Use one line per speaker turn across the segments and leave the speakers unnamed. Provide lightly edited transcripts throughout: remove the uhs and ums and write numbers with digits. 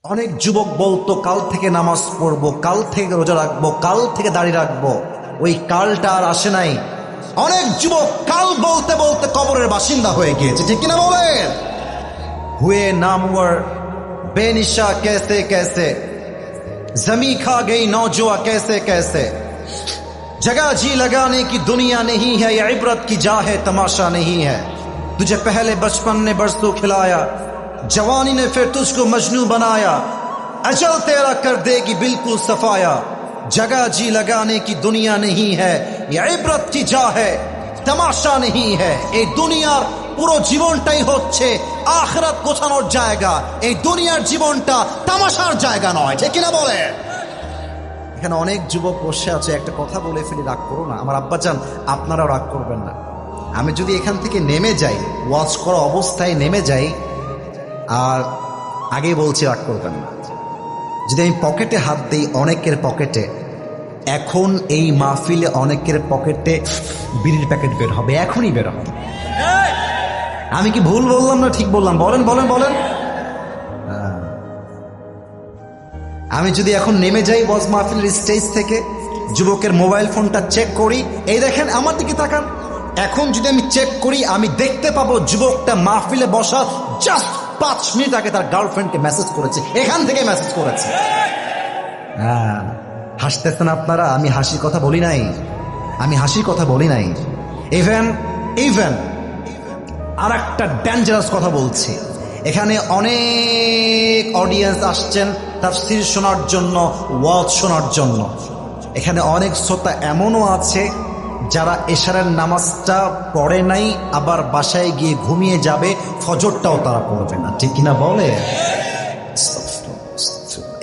অনেক যুবক বলতো কাল থেকে নামাজ পড়বো, কাল থেকে রোজা রাখবো, কাল থেকে দাড়ি রাখবো। ওই কালটা আর আসে নাই। অনেক যুবক কাল বলতে বলতে কবরের বাসিন্দা হয়ে গিয়েছে, ঠিক কিনা বলেন? হুয়ে নামওয়ার बेनिशा कैसे कैसे जमी खा गई नौजुआ कैसे कैसे जगह जी लगाने की दुनिया नहीं है, ये इबरत की जा है, तमाशा नहीं है। तुझे पहले बचपन ने बरसों खिलाया, जवानी ने फिर तुझको मजनू बनाया, अजल तेरा कर देगी बिल्कुल सफाया। जगह जी लगाने की दुनिया नहीं है, ये इबरत की जा है, तमाशा नहीं है। ये दुनिया পুরো জীবনটাই হচ্ছে আখিরাত গোছানোর জায়গা। এই দুনিয়ার জীবনটা তামাশার জায়গা নয়, ঠিক কিনা বলে? এখানে অনেক যুবক বসে আছে, একটা কথা বলে ফেলি, রাগ করো না আমার আব্বাজান, আপনারাও রাগ করবেন না। আমি যদি এখান থেকে নেমে যাই, ওয়াজ করা অবস্থায় নেমে যাই, আর আগেই বলছি রাগ করবেন না, যদি আমি পকেটে হাত দিই অনেকের পকেটে, এখন এই মাহফিলে অনেকের পকেটে বিড়ির প্যাকেট বের হবে, এখনই বের হবে। আমি কি ভুল বললাম না ঠিক বললাম? বলেন বলেন বলেন। আমি যদি এখন নেমে যাই ওয়াজ মাহফিলের স্টেজ থেকে, যুবকের মোবাইল ফোনটা চেক করি, এই দেখেন আমার দিকে তাকান, এখন যদি আমি চেক করি আমি দেখতে পাবো যুবকটা মাহফিলে বসা জাস্ট 5 মিনিট আগে তার গার্লফ্রেন্ডকে মেসেজ করেছে, এখান থেকে মেসেজ করেছে। হাসতেছেন আপনারা, আমি হাসির কথা বলি নাই, আমি হাসির কথা বলি নাই। ইভেন আর একটা ডেঞ্জারাস কথা বলছি, এখানে অনেক অডিয়েন্স আসছেন তাফসীর শোনার জন্য, ওয়াজ শোনার জন্য। এখানে অনেক শ্রোতা এমনও আছে যারা এশারের নামাজটা পড়ে নাই, আবার বাসায় গিয়ে ঘুমিয়ে যাবে, ফজরটাও তারা পড়বে না, ঠিক কিনা বলে?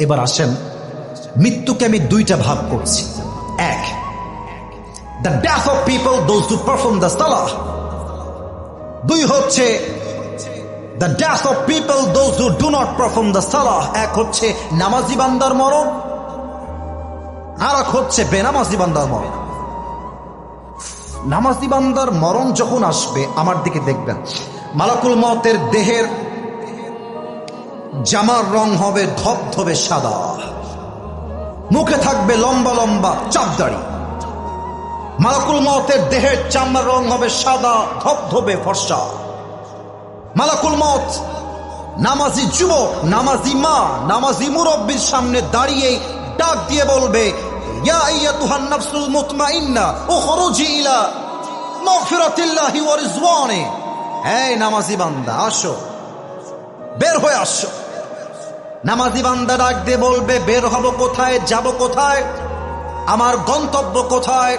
এবার আসেন, মৃত্যুকে আমি দুইটা ভাগ করছি। এক, the death of people those who perform the সালাহ। দুই হচ্ছে the death of people those who do not perform the সালাহ। এক হচ্ছে নামাজি বান্দার মরণ, আর এক হচ্ছে বেনামাজি বান্দার মরণ। নামাজি বান্দার মরণ যখন আসবে, আমার দিকে দেখবেন, মালাকুল মওতের দেহের জামার রং হবে ধবধবে সাদা, মুখে থাকবে লম্বা লম্বা চাপ দাড়ি। মালাকুল মওতের দেহের চামড়ার রং হবে সাদা ধবধবে ফর্সা। মালাকুল মওত নামাজি যুবক, নামাজি মা, নামাজি মুরব্বির সামনে দাঁড়িয়ে ডাক দিয়ে বলবে, ইয়া আইয়াতুহান নাফসুল মুতমাইন্না উখরুজি ইলা মাগফিরাতিল্লাহি ওয়া রিজওয়ানি। এই নামাজি বান্দা আসো, বের হয়ে আসো। নামাজি বান্দা ডাক দিয়ে বলবে, বের হব কোথায়, যাব কোথায়, আমার গন্তব্য কোথায়?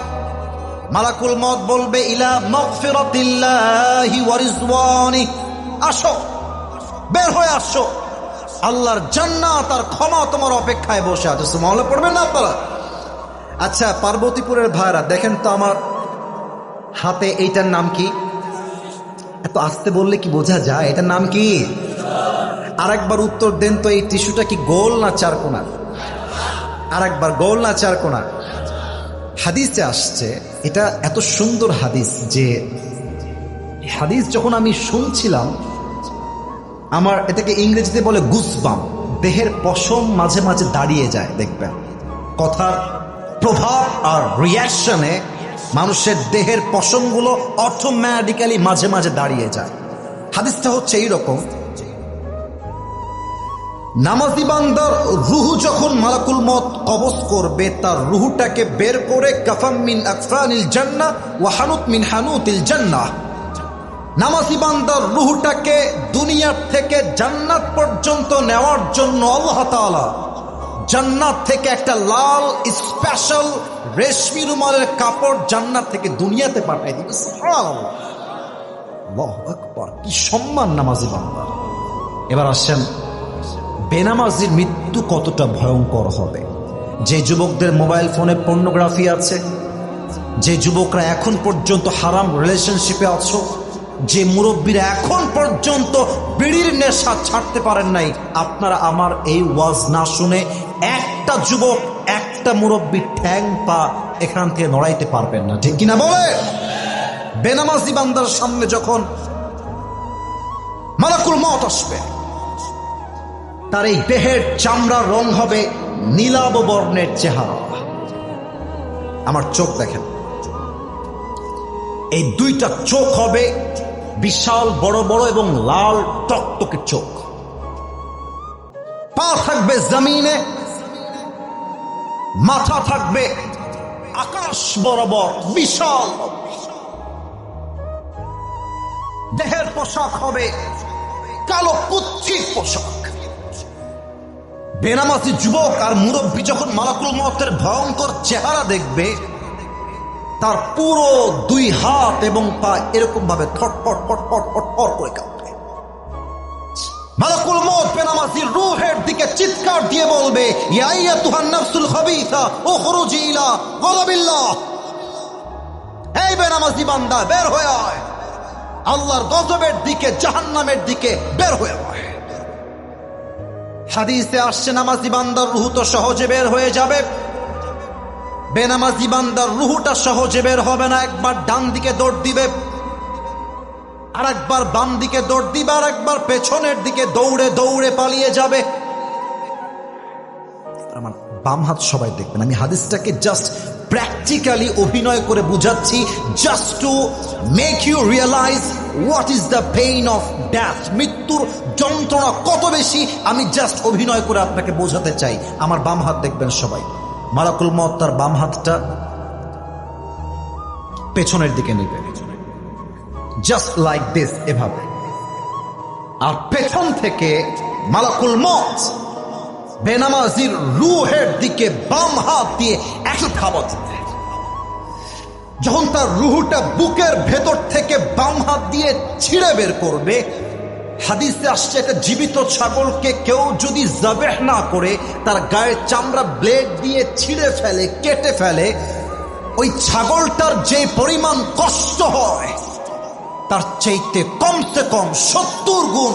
মালাকুল মওত বলবে, ইলা মাগফিরাতিল্লাহি ওয়া রিজওয়ানি। আসো, বের হয়ে আসো, আল্লাহর জান্নাত আর ক্ষমা তোমার অপেক্ষায় বসে আছে। সুবহানাল্লাহ পড়বেন না আপনারা? আচ্ছা, পার্বতীপুরের ভাইরা দেখেন তো আমার হাতে এইটার নাম কি? এত আস্তে বললে কি বোঝা যায়? এটার নাম কি? আরেকবার উত্তর দেন তো, এই টিস্যুটা কি গোল না চারকোনা? আরেকবার, গোল না চারকোনা? হাদিসে আসছে, এটা এত সুন্দর হাদিস যে হাদিস যখন আমি শুনছিলাম, আমার এটাকে ইংরেজিতে বলে গুসবাম, দেহের পশম মাঝে মাঝে দাঁড়িয়ে যায়। দেখবেন কথার প্রভাব আর রিয়াকশনে মানুষের দেহের পশমগুলো অটোমেটিক্যালি মাঝে মাঝে দাঁড়িয়ে যায়। হাদিসটা হচ্ছে এইরকম, নামাজি বান্দার রুহু যখন মালাকুল মওত কবজ করবে, তার রুহুটাকে বের করে কাফাম মিন আকফানিল জান্নাহ ওয়া হানুত মিন হানুতিল জান্নাহ, নামাজি বান্দার রুহুটাকে দুনিয়ার থেকে জান্নাত পর্যন্ত নেওয়ার জন্য আল্লাহ তাআলা জান্নাত থেকে একটা লাল স্পেশাল রেশমি রুমালের কাপড় জান্নাত থেকে দুনিয়াতে পাঠিয়ে দিবে। সুবহানাল্লাহ, আল্লাহু আকবার, কি সম্মান নামাজি বান্দা। এবার আসেন, বেনামাজির মৃত্যু কতটা ভয়ঙ্কর হবে। যে যুবকদের মোবাইল ফোনে পর্নোগ্রাফি আছে, যে যুবকরা এখন পর্যন্ত হারাম রিলেশনশিপে আছো, যে মুরব্বীরা এখন পর্যন্ত বিড়ির নেশা ছাড়তে পারেন নাই, আপনারা আমার এই ওয়াজ না শুনে একটা যুবক, একটা মুরব্বী ঠ্যাং পা এখান থেকে নড়াইতে পারবেন না, ঠিক কিনা বলে? বেনামাজি বান্দার সামনে যখন মালাকুল মওত আসবে, তার এই দেহের চামড়ার রং হবে নীলাভ বর্ণের চেহারা। আমার চোখ দেখেন, এই দুইটা চোখ হবে বিশাল বড় বড় এবং লাল টকটকে চোখ। পা থাকবে জমিনে, মাথা থাকবে আকাশ বরাবর বিশাল। দেহের পোশাক হবে কালো কুচ্ছির পোশাক। বেনামাজি যুবক আর মুরব্বী যখন মালাকুল মউতের ভয়ঙ্কর চেহারা দেখবে, তার পুরো দুই হাত এবং পা এরকম ভাবে থটফট ফটফট ফটফট করে কাঁপবে। মালাকুল মউত বেনামাজির রূহের দিকে চিৎকার দিয়ে বলবে, ইয়া আইয়াতুহান নাফসুল খাবিসা উখরুজি ইলা গযাবিল্লাহ। এই বেনামাজি বান্দা, বের হয়ে আয়, আল্লাহর গজবের দিকে, জাহান্নামের দিকে বের হয়ে আয়। হাদিসে আসছে, নামাজি বান্দার রূহ তো সহজে বের হয়ে যাবে, বেনামাজি বান্দার রূহটা সহজে বের হবে না। একবার ডান দিকে দৌড় দিবে, আর একবার বাম দিকে দৌড় দিবে, আর একবার পেছনের দিকে দৌড়ে দৌড়ে পালিয়ে যাবে। আমার বাম হাত সবাই দেখবেন, আমি হাদিসটাকে জাস্ট প্র্যাকটিক্যালি অভিনয় করে বুঝাচ্ছি, just to make you realise what is the pain of death. মৃত্যুর যন্ত্রণা কত বেশি, আমি জাস্ট অভিনয় করে আপনাকে বোঝাতে চাই। আমার বাম হাত দেখবেন সবাই। মালাকুল মউত তার বাম হাতটা পেছনের দিকে নেবে, জাস্ট লাইক দিস, এভাবে। আর পেছন থেকে মালাকুল মউত বেনামাজির রূহের দিকে বাম হাত দিয়ে একটু খাবত। যখন তার রূহটা বুকের ভেতর থেকে বাম হাত দিয়ে ছিঁড়ে বের করবে, হাদিসে আসছে, একটা জীবিত ছাগলকে কেউ যদি যাবেহ না করে তার গায়ের চামড়া ব্লেড দিয়ে ছিঁড়ে ফেলে, কেটে ফেলে, ওই ছাগলটার যে পরিমাণ কষ্ট হয় তার চাইতে কমসে কম 70 গুণ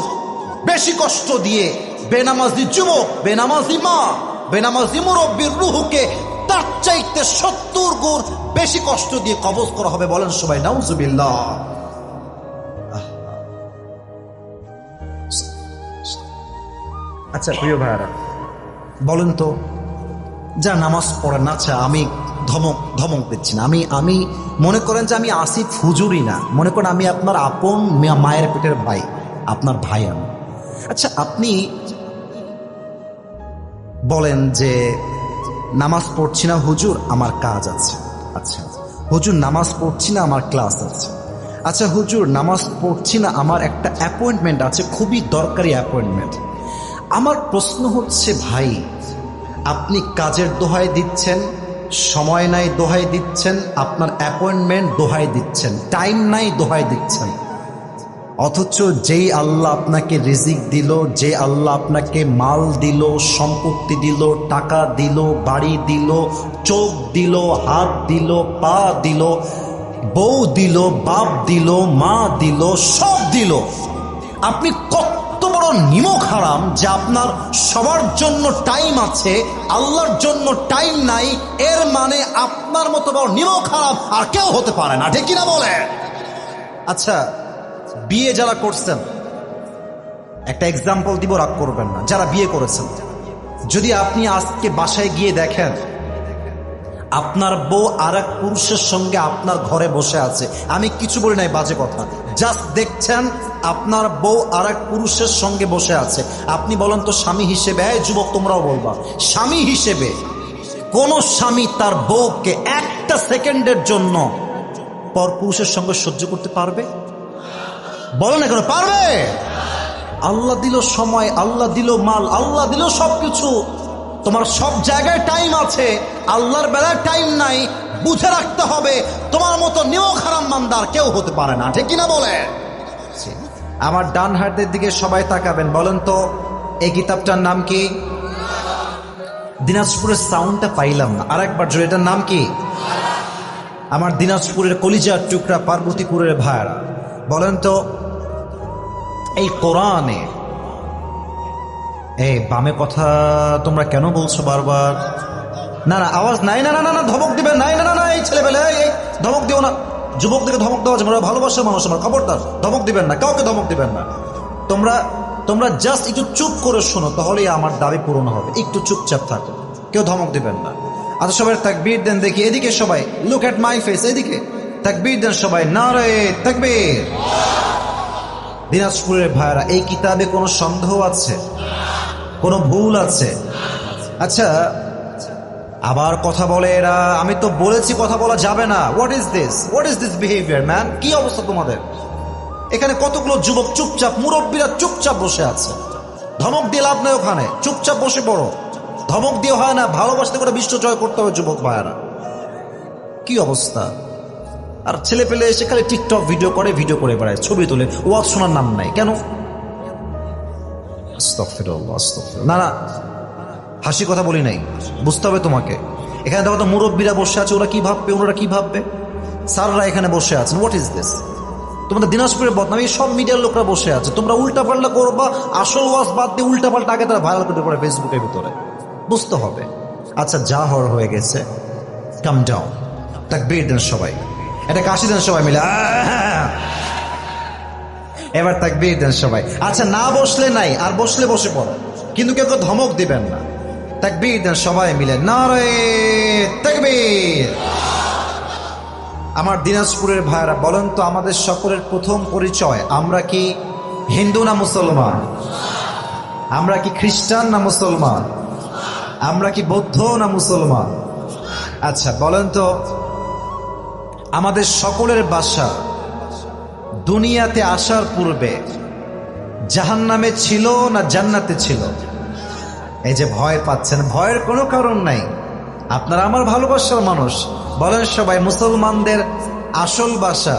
বেশি কষ্ট দিয়ে বেনামাজি যুবক, বেনামাজি মা, বেনামাজি মুরব্বীর রূহকে তার চাইতে 70 গুণ বেশি কষ্ট দিয়ে কবজ করা হবে। বলেন সবাই নাউজুবিল্লাহ। আচ্ছা প্রিয় ভাইরা, বলেন তো, যা নামাজ পড়েন, আচ্ছা আমি ধমক দিচ্ছি না, আমি মনে করেন যে আমি আসিফ হুজুরই না, মনে করেন আমি আপনার আপন মায়ের পেটের ভাই, আপনার ভাই আমি। আচ্ছা আপনি বলেন যে নামাজ পড়ছি না হুজুর, আমার কাজ আছে। আচ্ছা হুজুর নামাজ পড়ছি না, আমার ক্লাস আছে। আচ্ছা হুজুর নামাজ পড়ছি না, আমার একটা অ্যাপয়েন্টমেন্ট আছে, খুবই দরকারি অ্যাপয়েন্টমেন্ট। আমার প্রশ্ন হচ্ছে, ভাই আপনি কাজের দোহাই দিচ্ছেন, সময় নাই দোহাই দিচ্ছেন, আপনার অ্যাপয়েন্টমেন্ট দোহাই দিচ্ছেন, টাইম নাই দোহাই দিচ্ছেন, অথচ যেই আল্লাহ আপনাকে রিজিক দিল, যে আল্লাহ আপনাকে মাল দিল, সম্পত্তি দিল, টাকা দিল, বাড়ি দিল, চোখ দিল, হাত দিল, পা দিল, বউ দিল, বাপ দিল, মা দিল, সব দিল, আপনি কত বড় নিমক হারাম যে আপনার সবার জন্য টাইম আছে, আল্লাহর জন্য টাইম নাই। এর মানে আপনার মতো বড় নিমক হারাম আর কেউ হতে পারে না, ঠিক কিনা বলে? আচ্ছা বিয়ে যারা করছেন, একটা এক্সাম্পল দিব, রাগ করবেন না, যারা বিয়ে করেছেন, যদি আপনি আজকে বাসায় গিয়ে দেখেন আপনার বউ আর এক পুরুষের সঙ্গে আপনার ঘরে বসে আছে, আমি কিছু বলি নাই, বাজে কথা, জাস্ট দেখছেন আপনার বউ আর এক পুরুষের সঙ্গে বসে আছে, আপনি বলেন তো স্বামী হিসেবে, এই যুবক তোমরাও বলবা, স্বামী হিসেবে কোন স্বামী তার বউকে একটা সেকেন্ডের জন্য পর পুরুষের সঙ্গে সহ্য করতে পারবে? বলেন না কেন পারবে? আল্লাহ দিল সময়, আল্লাহ দিল মাল, আল্লাহ দিল সবকিছু, তোমার সব জায়গায় টাইম আছে, আল্লাহর বেলায় টাইম নাই। বুঝে রাখতে হবে তোমার মতো নিমক হারাম বান্দার কেউ হতে পারে না, ঠিক কিনা বলে? আমার ডান হাতের দিকে সবাই তাকাবেন, বলেন তো এই কিতাবটার নাম কি? দিনাজপুরের সাউন্ডটা পাইলাম না, আর একবার জোরে, এটার নাম কি? আমার দিনাজপুরের কলিজার টুকরা পার্বতীপুরের ভাইরা, বলেন তো এই কোরআনে, এই বামে কথা তোমরা কেন বলছো বারবার? না না আওয়াজ নাই, না না না না ধমক দিবেন, নাই না না না, এই ছেলেবেলা এই ধমক দিও না, যুবকদেরকে ধমক দেওয়া যাবে না, ভালোবাসার মানুষ আমার, খবরদার ধমক দিবেন না, কাউকে ধমক দিবেন না। তোমরা তোমরা জাস্ট একটু চুপ করে শোনো, তাহলেই আমার দাবি পূরণ হবে। একটু চুপচাপ থাকো, কেউ ধমক দিবেন না। আচ্ছা সবাই তাকবীর দেন দেখি, এদিকে সবাই, লুক এট মাই ফেস, এদিকে তাকবীর দেন সবাই, নারে তাকবীর। দিনাজপুরের ভাইরা, এই কিতাবে কোনো সন্দেহ আছে? কোনো ভুল আছে? আচ্ছা আবার কথা বলে এরা, আমি তো বলেছি কথা বলা যাবে না। What is this behaviour man? কি অবস্থা তোমাদের? এখানে কতগুলো যুবক চুপচাপ, মুরব্বীরা চুপচাপ বসে আছে। ধমক দিয়ে লাভ নেই, ওখানে চুপচাপ বসে পড়ো। ধমক দিয়ে হয় না, ভালোবাসতে করে বিশ্ব জয় করতে হবে যুবক ভাইয়ারা। কি অবস্থা! আর ছেলে পেলে এসে খালি টিকটক ভিডিও করে বেড়ায়, ছবি তোলে, ওয়াজ শোনার নাম নাই। কেন? আস্তাগফিরুল্লাহ, আস্তাগফিরুল্লাহ। না না, হাসি কথা বলি নাই, বুঝতে হবে তোমাকে। এখানে দেখো তো মুরব্বীরা বসে আছে, ওরা কি ভাববে, ওনারা কি ভাববে? স্যাররা এখানে বসে আছেন। What is this? তোমাদের দিনাজপুরের বদনামি, সব মিডিয়ার লোকরা বসে আছে, তোমরা উল্টা পাল্টা করবা। আসল ওয়াজ বাদ দিয়ে উল্টা পাল্টা আগে তারা ভাইরাল করতে পারে ফেসবুকের ভিতরে, বুঝতে হবে। আচ্ছা যা হওয়ার হয়ে গেছে, কাম ডাউন। তাকবীর দেন সবাই, এটা কাশি দেন সবাই মিলে, এবার তাকবীর দেন সবাই। আচ্ছা না বসলে নাই, আর বসলে বসে পড়ো, কিন্তু কেউ কেউ ধমক দিবেন না। তাকবীর দেন সবাই মিলে, নারে তাকবীর। আমার দিনাজপুরের ভাইরা বলেন তো, আমাদের সকলের প্রথম পরিচয়, আমরা কি হিন্দু না মুসলমান? আমরা কি খ্রিস্টান না মুসলমান? আমরা কি বৌদ্ধ না মুসলমান? আচ্ছা বলেন তো, আমাদের সকলের বাসা দুনিয়াতে আসার পূর্বে জাহান্নামে ছিল না জান্নাতে ছিল? এই যে ভয় পাচ্ছেন, ভয়ের কোনো কারণ নাই, আপনারা আমার ভালোবাসার মানুষ। বলেন সবাই, মুসলমানদের আসল বাসা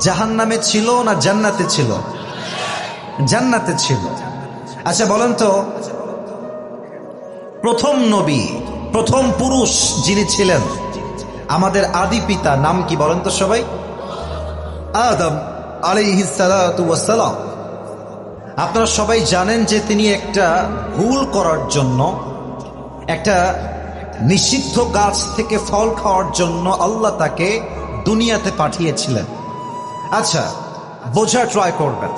জাহান্নামে ছিল না জান্নাতে ছিল? জান্নাতে ছিল। আচ্ছা বলেন তো, প্রথম নবী, প্রথম পুরুষ যিনি ছিলেন, আমাদের আদি পিতা নাম কি বলেন তো সবাই? আদম আলাইহিস সালাতু ওয়াস সালাম। আপনারা সবাই জানেন যে তিনি একটা ভুল করার জন্য, একটা নিষিদ্ধ গাছ থেকে ফল খাওয়ার জন্য আল্লাহ তাকে দুনিয়াতে পাঠিয়েছিলেন। আচ্ছা বোঝার ট্রাই করবেন,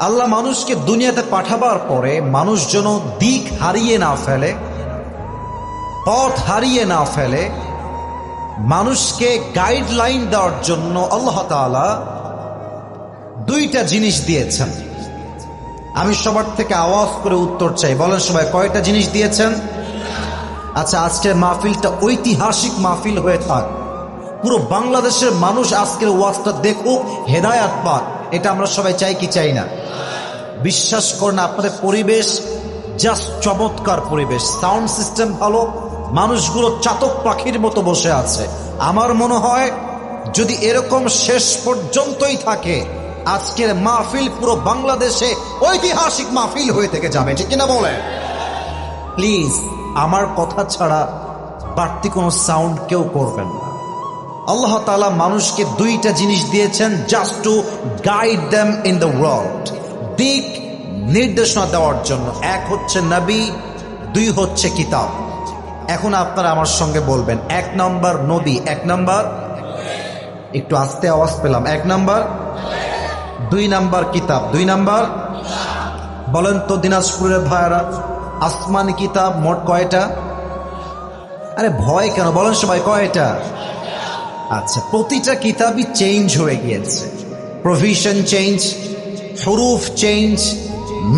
আল্লাহ মানুষকে দুনিয়াতে পাঠাবার পরে মানুষ যেন দিক হারিয়ে না ফেলে, পথ হারিয়ে না ফেলে, মানুষকে গাইডলাইন দেওয়ার জন্য আল্লাহ তাআলা দুইটা জিনিস দিয়েছেন। আমি সবার থেকে আওয়াজ করে উত্তর চাই, বলেন সবাই কয়টা জিনিস দিয়েছেন? আচ্ছা আজকের মাহফিলটা ঐতিহাসিক মাহফিল হয়ে থাক, পুরো বাংলাদেশের মানুষ আজকের ওয়াজটা দেখুক, হেদায়াত পাক। এটা আমরা সবাই চাই কি চাই না? বিশ্বাস করেন আপনাদের পরিবেশ জাস্ট চমৎকার পরিবেশ, সাউন্ড সিস্টেম ভালো, মানুষগুলো চাতক পাখির মতো বসে আছে। আমার মনে হয় যদি এরকম শেষ পর্যন্তই থাকে, আজকের মাহফিল পুরো বাংলাদেশে ঐতিহাসিক মাহফিল হয়ে থেকে যাবে, ঠিক কিনা বলেন? প্লিজ আমার কথা ছাড়া বাড়তি কোনো সাউন্ড কেউ করবেন না। আল্লাহ তাআলা মানুষকে দুইটা জিনিস দিয়েছেন just to guide them in the world, দিক নির্দেশনা দেওয়ার জন্য। এক হচ্ছে নবী, দুই হচ্ছে কিতাব। এখন আপনারা আমার সঙ্গে বলবেন, এক নম্বর নবী, এক নম্বর, একটু আস্তে আওয়াজ পেলাম, এক নম্বর, দুই নম্বর কিতাব, দুই নম্বর। বলেন তো দিনাজপুরের ভাইরা, আসমানি কিতাব মোট কয়টা? আরে ভয় কেন, বলেন সবাই কয়টা? আচ্ছা প্রতিটা কিতাবই চেঞ্জ হয়ে গিয়েছে, প্রভিশন চেঞ্জ, হুরুফ চেঞ্জ,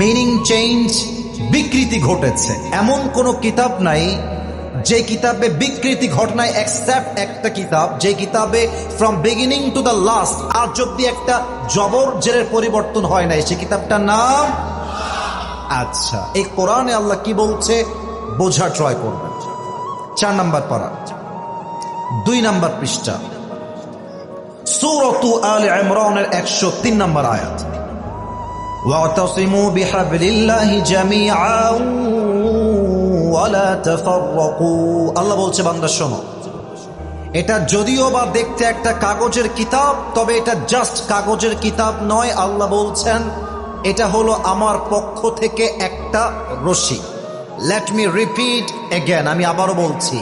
মিনিং চেঞ্জ, বিকৃতি ঘটেছে। এমন কোন কিতাব নাই যে কিতাবে বিকৃতি ঘটনায়, এক্সেপ্ট একটা কিতাব যে কিতাবে from beginning to the last আর যদি একটা জবর জেরের পরিবর্তন হয় নাই, সে কিতাবটার নাম। আচ্ছা এই কোরআনে আল্লাহ কি বলছে বোঝা ট্রাই করবেন। 4 নম্বর পারা, 2 নম্বর পৃষ্ঠা, সূরাতু আলে ইমরানের 103 নম্বর আয়াত, ওয়াতাসিমু বিহাবলিল্লাহি জামিআন ওয়ালা তাফাররাকু। আল্লাহ বলছে বান্দা শোনো, এটা যদিও বা দেখতে একটা কাগজের কিতাব, তবে এটা জাস্ট কাগজের কিতাব নয়। আল্লাহ বলছেন এটা হলো আমার পক্ষ থেকে একটা রশি। লেট মি রিপিট এগেন, আমি আবারও বলছি,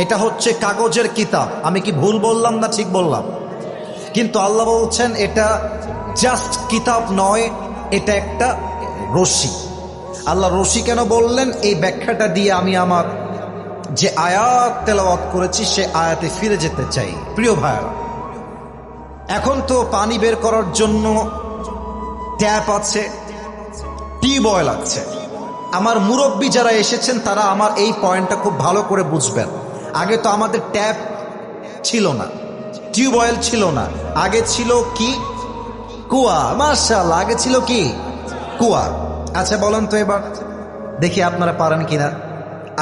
এটা হচ্ছে কাগজের কিতাব। আমি কি ভুল বললাম না ঠিক বললাম? কিন্তু আল্লাহ বলছেন এটা জাস্ট কিতাব নয়, এটা একটা রশি। আল্লাহ রশি কেন বললেন, এই ব্যাখ্যাটা দিয়ে আমি আমার যে আয়াত তেলাওয়াত করেছি সে আয়াতে ফিরে যেতে চাই। প্রিয় ভাইরা, এখন তো পানি বের করার জন্য ট্যাপ আছে, টিউবওয়েল আছে। আমার মুরব্বী যারা এসেছেন তারা আমার এই পয়েন্টটা খুব ভালো করে বুঝবেন। আগে তো আমাদের ট্যাপ ছিল না, টিউবওয়েল ছিল না, আগে ছিল কি? কুয়া। মাশাআল্লাহ, আগে ছিল কি? কুয়া। আচ্ছা বলেন তো এবার দেখি আপনারা পারেন কিনা।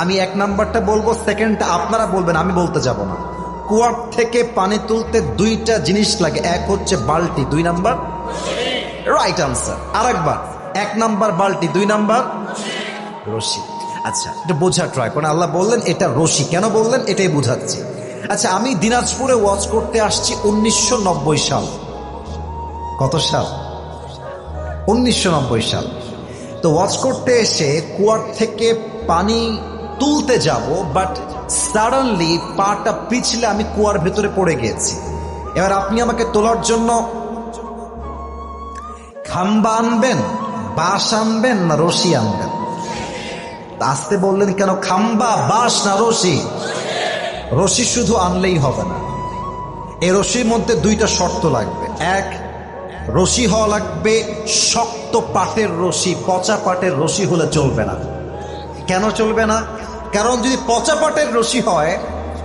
আমি এক নাম্বারটা বলবো, সেকেন্ডটা আপনারা বলবেন, আমি বলতে যাব না। কুয়ার থেকে পানি তুলতে দুইটা জিনিস লাগে, এক হচ্ছে বালতি, দুই নাম্বার রাইট আনসার। আরেকবার, এক নাম্বার বালতি, দুই নাম্বার রশি। আচ্ছা, এটা বোঝার ট্রাই করেন। আল্লাহ বললেন এটা রশি, কেন বললেন এটাই বুঝাচ্ছি। আচ্ছা, আমি দিনাজপুরে ওয়াজ করতে আসছি 1990 সাল। কত সাল? 1990 সাল। তো ওয়াজ করতে এসে কুয়ার থেকে পানি তুলতে যাব, বাট সাডেনলি পাটা পিছলে আমি কুয়ার ভেতরে পড়ে গিয়েছি। এবার আপনি আমাকে তোলার জন্য খাম্বা আনবেন, বাঁশ আনবেন না রশি আনবেন? আসতে বললেন কেন? খাম্বা, বাঁশ না রশি? রশি শুধু আনলেই হবে না, এই রশির মধ্যে দুইটা শর্ত লাগবে। এক, রশি হওয়া লাগবে শক্ত পাটের রশি, পচা পাটের রশি হলে চলবে না। কেন চলবে না? কারণ যদি পচা পাটের রশি হয়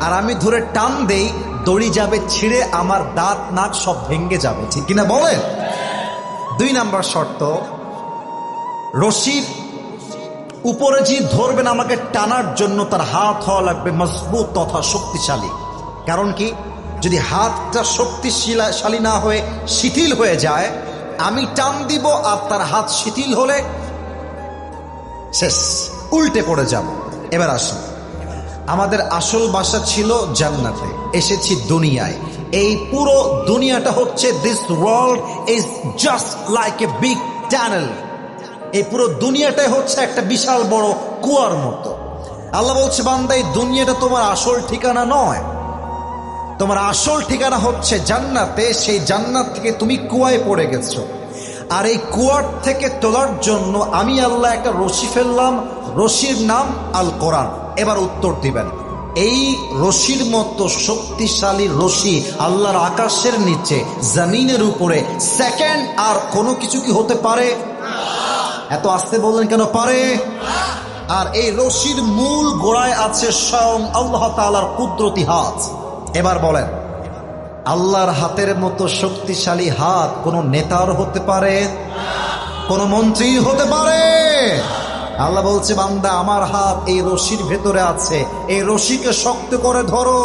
আর আমি ধরে টান দেই, দড়ি যাবে ছিঁড়ে, আমার দাঁত নাক সব ভেঙে যাবে, ঠিক কিনা বলেন? দুই নাম্বার শর্ত, রশির উপরে যে ধরবেন আমাকে টানার জন্য তার হাত হওয়া লাগবে মজবুত তথা শক্তিশালী। কারণ কি, যদি হাতটা শক্তিশালী না হয়ে শিথিল হয়ে যায়, আমি টান দিব আর তার হাত শিথিল হলে শেষ, উল্টে পড়ে যাব। এবার আসুন, আমাদের আসল বাসা ছিল জান্নাতে, এসেছি দুনিয়ায়। এই পুরো দুনিয়াটা হচ্ছে, this world is just like a big tunnel. এই পুরো দুনিয়াটাই হচ্ছে একটা বিশাল বড় কুয়ার মতো। আল্লাহ বলছে, বান্দা এই দুনিয়াটা তোমার আসল ঠিকানা নয়, তোমার আসল ঠিকানা হচ্ছে জান্নাতে। সেই জান্নাত থেকে তুমি কুয়ায় পড়ে গেছো, আর এই কুয়ার থেকে তোলার জন্য আমি আল্লাহ একটা রশি ফেললাম, রশির নাম আল কোরআন। এবার উত্তর দিবেন, এই রশির মতো শক্তিশালী রশি আল্লাহর আকাশের নিচে জমিনের উপরে সেকেন্ড আর কোনো কিছু কি হতে পারে? এত আসতে বললেন কেন? পারে। আর এই রশির মূল গোড়ায় আছে স্বয়ং আল্লাহ তাআলার কুদরতি হাত। এবার বলেন, আল্লাহর হাতের মতো শক্তিশালী হাত কোন নেতার হতে পারে? কোন মন্ত্রী হতে পারে? আল্লাহ বলছে, বান্দা আমার হাত এই রশির ভেতরে আছে, এই রশিকে শক্ত করে ধরো।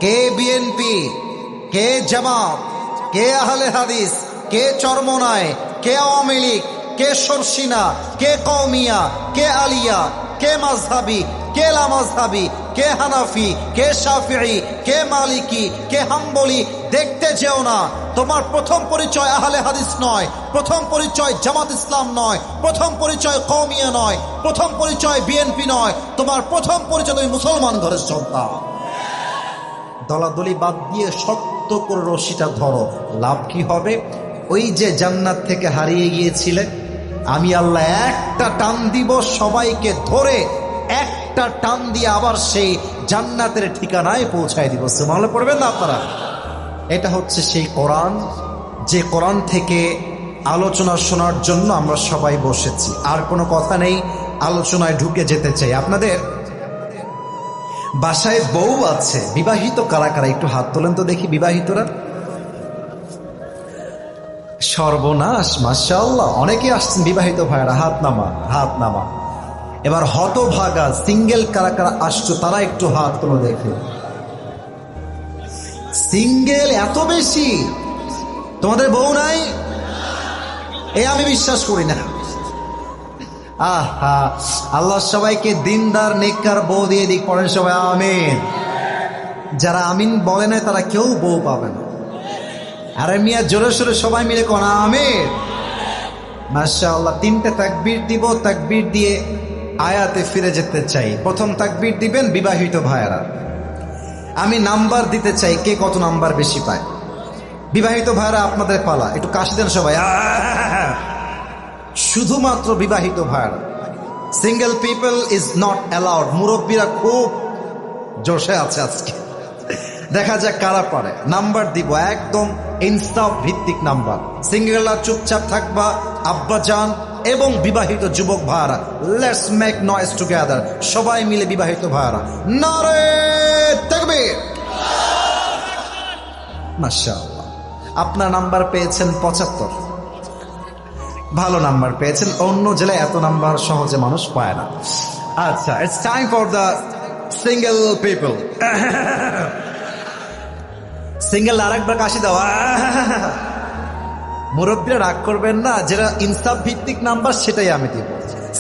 কে বিএনপি, কে জামাত, কে আহলে হাদিস, কে চরমনায়, কে আওয়ামী লীগ, কে সরসিনা, কে কওমিয়া, কে আলিয়া, কে মাযহাবি, কে লামাযহাবি, কে হানাফি, কে শাফিঈ, কে মালিকি, কে হাম্বলি, দেখতে যেও না। তোমার প্রথম পরিচয় আহলে হাদিস নয়, প্রথম পরিচয় জামাত ইসলাম নয়, প্রথম পরিচয় কওমিয়া নয়, প্রথম পরিচয় বিএনপি নয়, তোমার প্রথম পরিচয় তুমি মুসলমান ঘরের সন্তান। দলাদলি বাদ দিয়ে শক্ত করে রশিটা ধরো। লাভ কি হবে? ওই যে জান্নাত থেকে হারিয়ে গিয়েছিলে, আমি আল্লাহ একটা টান দিব, সবাইকে ধরে একটা টান দিয়ে আবার সেই জান্নাতের ঠিকানায় পৌঁছায় দিব। সুবহানাল্লাহ পড়বেন না আপনারা? এটা হচ্ছে সেই কোরআন, যে কোরআন থেকে আলোচনা শোনার জন্য আমরা সবাই বসেছি। আর কোনো কথা নেই, আলোচনায় ঢুকে যেতে চাই। আপনাদের বাসায় বউ আছে, বিবাহিত কারা কারা একটু হাত তোলেন তো দেখি, বিবাহিতরা। সর্বনাশ, মাশাআল্লাহ, অনেকে আসছেন বিবাহিত ভাইরা, হাত নামা, হাত নামা। এবার হতভাগা সিঙ্গেল কারা কারা আসছো তারা একটু হাত তোলো দেখে। সিঙ্গেল এত বেশি? তোমাদের বউ নাই? আমি বিশ্বাস করি না। আহা, আল্লাহ সবাইকে দিনদার নেককার বউ দিয়ে দিক। পড়েন সবাই আমিন। যারা আমিন বলে না তারা কেউ বউ পাবে না। আরে মিয়া, জোরে সোরে সবাই মিলে কোন আমিন। মাশাআল্লাহ। তিনটে তাকবীর দিব, তাকবীর দিয়ে আয়াতে ফিরে যেতে চাই। প্রথম তাকবীর দিবেন বিবাহিত ভাইয়েরা। আমি নাম্বার দিতে চাই, কে কত নাম্বার বেশি পায়। বিবাহিত ভাইয়েরা আপনাদের পালা, একটু কাশি দেন সবাই। শুধুমাত্র বিবাহিত ভাইরা, single people is not allowed. মুরব্বীরা খুব জোশে আছে আজকে, দেখা যাক কারা পারে। নাম্বার দিব একদম ইনসাফ ভিত্তিক নাম্বার। সিঙ্গেলরা চুপচাপ থাকবা, আব্বাজান এবং বিবাহিত যুবক ভাইরা, লেটস মেক নয়েজ টুগেদার। সবাই মিলে বিবাহিত ভাইরা নারে তাকবীর। মাশাআল্লাহ, আপনার নাম্বার পেয়েছেন 75, ভালো নাম্বার পেয়েছেন। অন্য জেলায় এত নাম্বার সহজে মানুষ পায় না। আচ্ছা, it's time for the single people. Single আরেকবার কাশি দাও। মুরব্বীরা রাগ করবেন না, যেটা ইনসাফ ভিত্তিক নাম্বার সেটাই আমি দিব।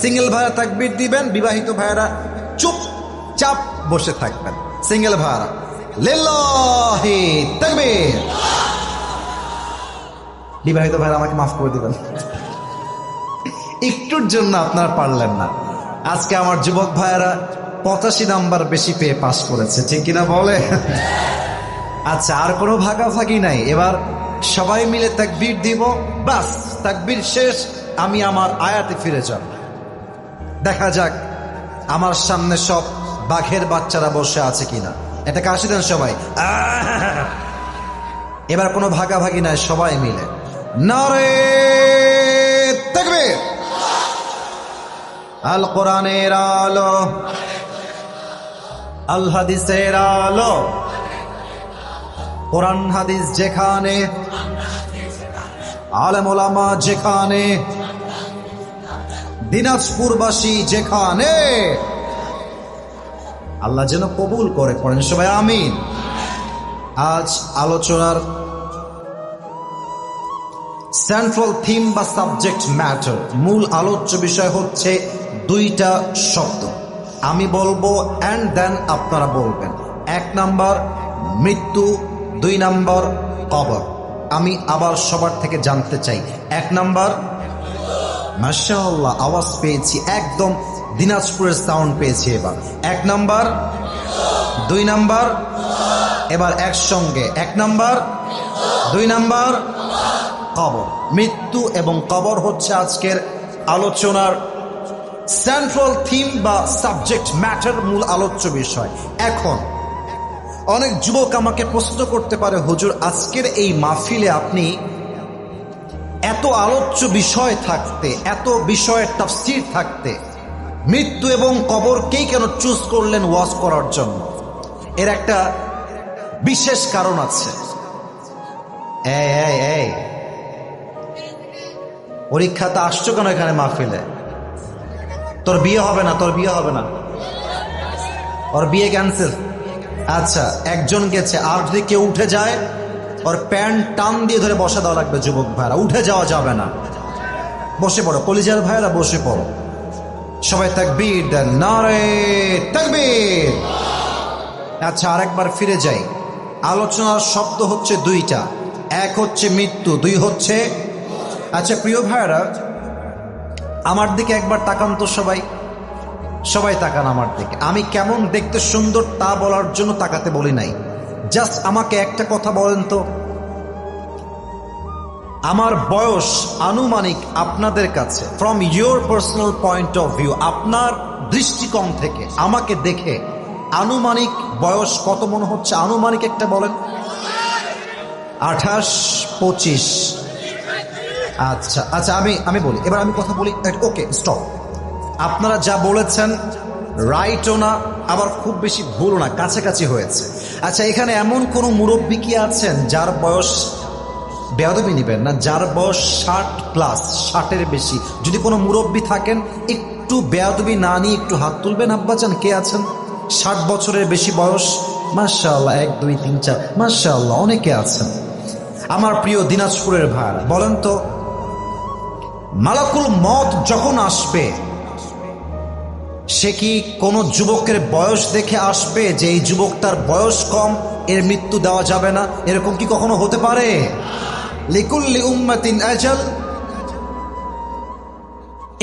সিঙ্গেল ভাইরা তাকবীর দিবেন, বিবাহিত ভাইরা চুপচাপ বসে থাকবেন। সিঙ্গেল ভাইরা লিল্লাহি তাকবীর। বিবাহিত ভাইরা আমাকে মাফ করে দিবেন, একটুর জন্য আপনারা পারলেন না। আজকে আমার যুবক ভাইয়েরা 85 নাম্বার বেশি পেয়ে পাস করেছে, ঠিক কিনা বলে? আচ্ছা, আর কোনো ভাগাভাগি নাই, এবার সবাই মিলে তাকবীর দিব। বাস, তাকবীর শেষ, আমি আমার আয়াতে ফিরে যাব। দেখা যাক আমার সামনে সব বাঘের বাচ্চারা বসে আছে কিনা। এটাকে আসি দেন সবাই। এবার কোনো ভাগাভাগি নাই, সবাই মিলে নারে তাকবীর। আল কোরআনের আলো, আল হাদিসের আলো, কোরআন হাদিস যেখানে, আলেম ওলামা যেখানে, দিনাজপুরবাসী যেখানে, আল্লাহ যেন কবুল করে। পড়েন সবাই আমিন। আজ আলোচনার সেন্ট্রাল থিম বা সাবজেক্ট ম্যাটার, মূল আলোচ্য বিষয় হচ্ছে দুইটা শব্দ। আমি বলবো অ্যান্ড দেন আপনারা বলবেন। 1 নাম্বার মৃত্যু, 2 নাম্বার কবর। আমি আবার সবার থেকে জানতে চাই, 1 নাম্বার। মাশাআল্লাহ, আওয়াজ পেয়েছি, একদম দিনাজপুরের সাউন্ড পেয়েছি। এবার 1 নাম্বার, 2 নাম্বার, এবার একসঙ্গে 1 নাম্বার, 2 নাম্বার কবর। মৃত্যু এবং কবর হচ্ছে আজকের আলোচনার সেন্ট্রাল থিম বা সাবজেক্ট ম্যাটার, মূল আলোচ্য বিষয়। এখন অনেক যুবক আমাকে প্রশ্ন করতে পারে, হুজুর আজকের এই মাহফিলে আপনি এত আলোচ্য বিষয় থাকতে, এত বিষয়ের তাফসীর থাকতে, মৃত্যু এবং কবরকেই কেন চুজ করলেন ওয়াজ করার জন্য? এর একটা বিশেষ কারণ আছে। এই পরীক্ষাতে আসছো কেন এখানে মাহফিলে? তোর বিয়ে হবে না, তোর বিয়ে হবে না, ওর বিয়ে ক্যান্সেল। আচ্ছা, একজন গেছে, আর যদি কেউ উঠে যায় ওর প্যান্ট টান দিয়ে ধরে বসা দেওয়া লাগবে। যুবক ভাইরা, উঠে যাওয়া যাবে না, বসে পড়ো। কলিজার ভাইরা বসে পড়ো। সবাই তাকবীর দেন, নারে তাকবীর। আচ্ছা, আরেকবার ফিরে যাই। আলোচনার শব্দ হচ্ছে 2টা, 1 হচ্ছে মৃত্যু, 2 হচ্ছে। আচ্ছা প্রিয় ভাইরা, আমার দিকে একবার তাকান তো সবাই, সবাই তাকান আমার দিকে। আমি কেমন দেখতে সুন্দর তা বলার জন্য তাকাতে বলি নাই, জাস্ট আমাকে একটা কথা বলেন তো, আমার বয়স আনুমানিক আপনাদের কাছে, from your personal point of view, আপনার দৃষ্টিকোণ থেকে আমাকে দেখে আনুমানিক বয়স কত মনে হচ্ছে? আনুমানিক একটা বলেন। 28, 25। আচ্ছা আচ্ছা, আমি বলি, এবার আমি কথা বলি। ওকে, স্টপ। আপনারা যা বলেছেন রাইটও না, আবার খুব বেশি ভুলও না, কাছাকাছি হয়েছে। আচ্ছা, এখানে এমন কোন মুরব্বী কি আছেন যার বয়স, বেয়াদবি নিবেন না, যার বয়স 60+, 60-এর বেশি? যদি কোনো মুরব্বী থাকেন, একটু বেয়াদবি না নিয়ে একটু হাত তুলবেন। আব্বাজান কে আছেন 60 বছরের বেশি বয়স? মাশাআল্লাহ, 1, 2, 3, 4, মাশাআল্লাহ, অনেকে আছেন। আমার প্রিয় দিনাজপুরের ভাইরা, বলেন তো, মালাকুল মত যখন আসবে, সে কি কোনো যুবকের বয়স দেখে আসবে যে এই যুবকটার বয়স কম, এর মৃত্যু দেওয়া যাবে না? এরকম কি কখনো হতে পারে? লিকুল্লি উম্মাতিন আজাল,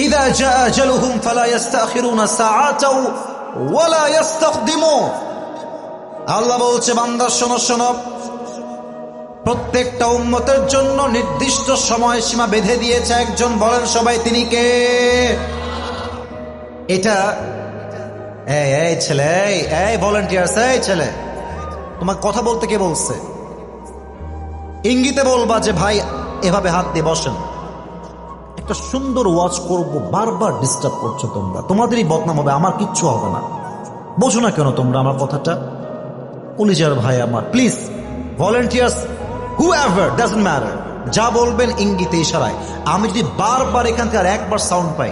ইযা জাআ আজালুহুম ফালা ইস্তাখিরুনা সাআতাও ওয়ালা ইস্তাকদিমুন। আল্লাহ বলছে, বান্দা শোনো শোনো, প্রত্যেকটা উম্মতের জন্য নির্দিষ্ট সময়সীমা বেঁধে দিয়েছে একজন, বলেন সবাই তিনি কে? এটা এই ছেলে, এই ভলান্টিয়ার্স, এই ছেলে, তোমার কথা বলতে কে বলছে? ইঙ্গিতে বলবা যে ভাই এভাবে হাত দিয়ে বসেন। একটা সুন্দর ওয়াচ করব, বারবার ডিস্টার্ব করছো তোমরা, তোমাদেরই বদনাম হবে, আমার কিচ্ছু হবে না। বোঝো না কেন তোমরা আমার কথাটা? কলিজার ভাই আমার, please volunteers, whoever, doesn't matter, যা বলবেন ইঙ্গিতে ইশারায়। আমি যদি বারবার এখান থেকে আর একবার সাউন্ড পাই,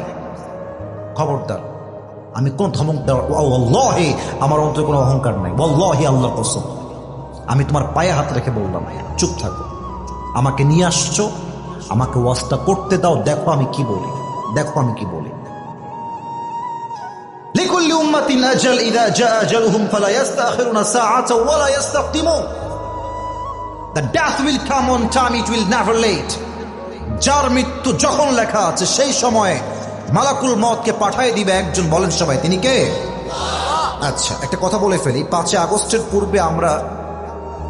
খবরদার। আমি কোন ধমক দেওয়ার, ওয়াল্লাহি আমার অন্তরে কোনো অহংকার নাই, ওয়াল্লাহি আল্লাহর কসম, আমি তোমার পায়ে হাত রেখে বললাম চুপ থাকো। আমাকে নিয়ে আসছো, আমাকে ওয়াজটা করতে দাও, দেখো আমি কি বলি, দেখো আমি কি বলি। লিকুল্লি উম্মাতিন আজাল, ইযা জাআ আজালুহুম ফালা ইস্তাখিরুনা সাআতা ওয়া লা ইস্তাকদিমুন। The death will come on time, it will never late. যার মৃত্যু যখন লেখা আছে সেই সময়ে মালাকুল মওতকে পাঠিয়ে দিবে একজন, বলেন সবাই তিনি কে? আচ্ছা, একটা কথা বলে ফেলি, 5 আগস্টের পূর্বে আমরা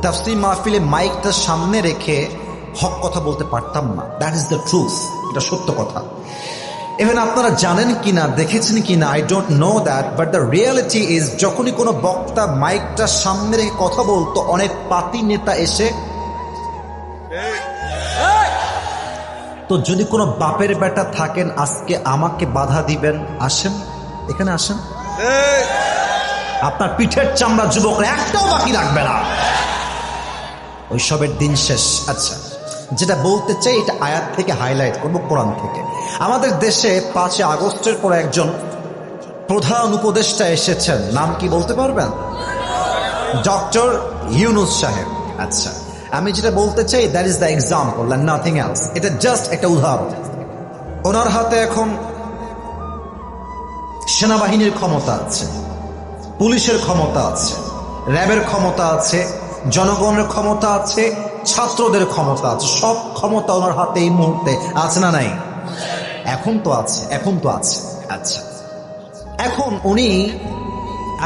তাফসীর মাহফিলে মাইকটা সামনে রেখে হক কথা বলতে পারতাম না। দ্যাট ইজ দ্য ট্রুথ, এটা সত্য কথা। ইভেন আপনারা জানেন কিনা, দেখেছেন কিনা, I don't know that, but the reality is, যখনই কোনো বক্তা মাইকটা সামনে রেখে কথা বলতো, অনেক পাতি নেতা এসে, তো যদি কোনো বাপের বেটা থাকেন আজকে আমাকে বাধা দিবেন, আসেন এখানে আসেন, আপনার পিঠের চামড়া যুবকরা একটাও বাকি রাখবে না, ওইসবের দিন শেষ। আচ্ছা, যেটা বলতে চাই এটা আয়াত থেকে হাইলাইট করব, কোরআন থেকে। আমাদের দেশে 5 আগস্টের পর একজন প্রধান উপদেষ্টা এসেছেন, নাম কি বলতে পারবেন? ডক্টর ইউনূস সাহেব। আচ্ছা, আমি যেটা বলতে চাই, that is the example and nothing else. এটা জাস্ট একটা উদাহরণ। ওনার হাতে এখন সেনাবাহিনীর ক্ষমতা আছে, পুলিশের ক্ষমতা আছে, র্যাবের ক্ষমতা আছে, জনগণের ক্ষমতা আছে, ছাত্রদের ক্ষমতা আছে, সব ক্ষমতা ওনার হাতে এই মুহূর্তে আছে না নাই? এখন তো আছে, এখন তো আছে। আচ্ছা, এখন উনি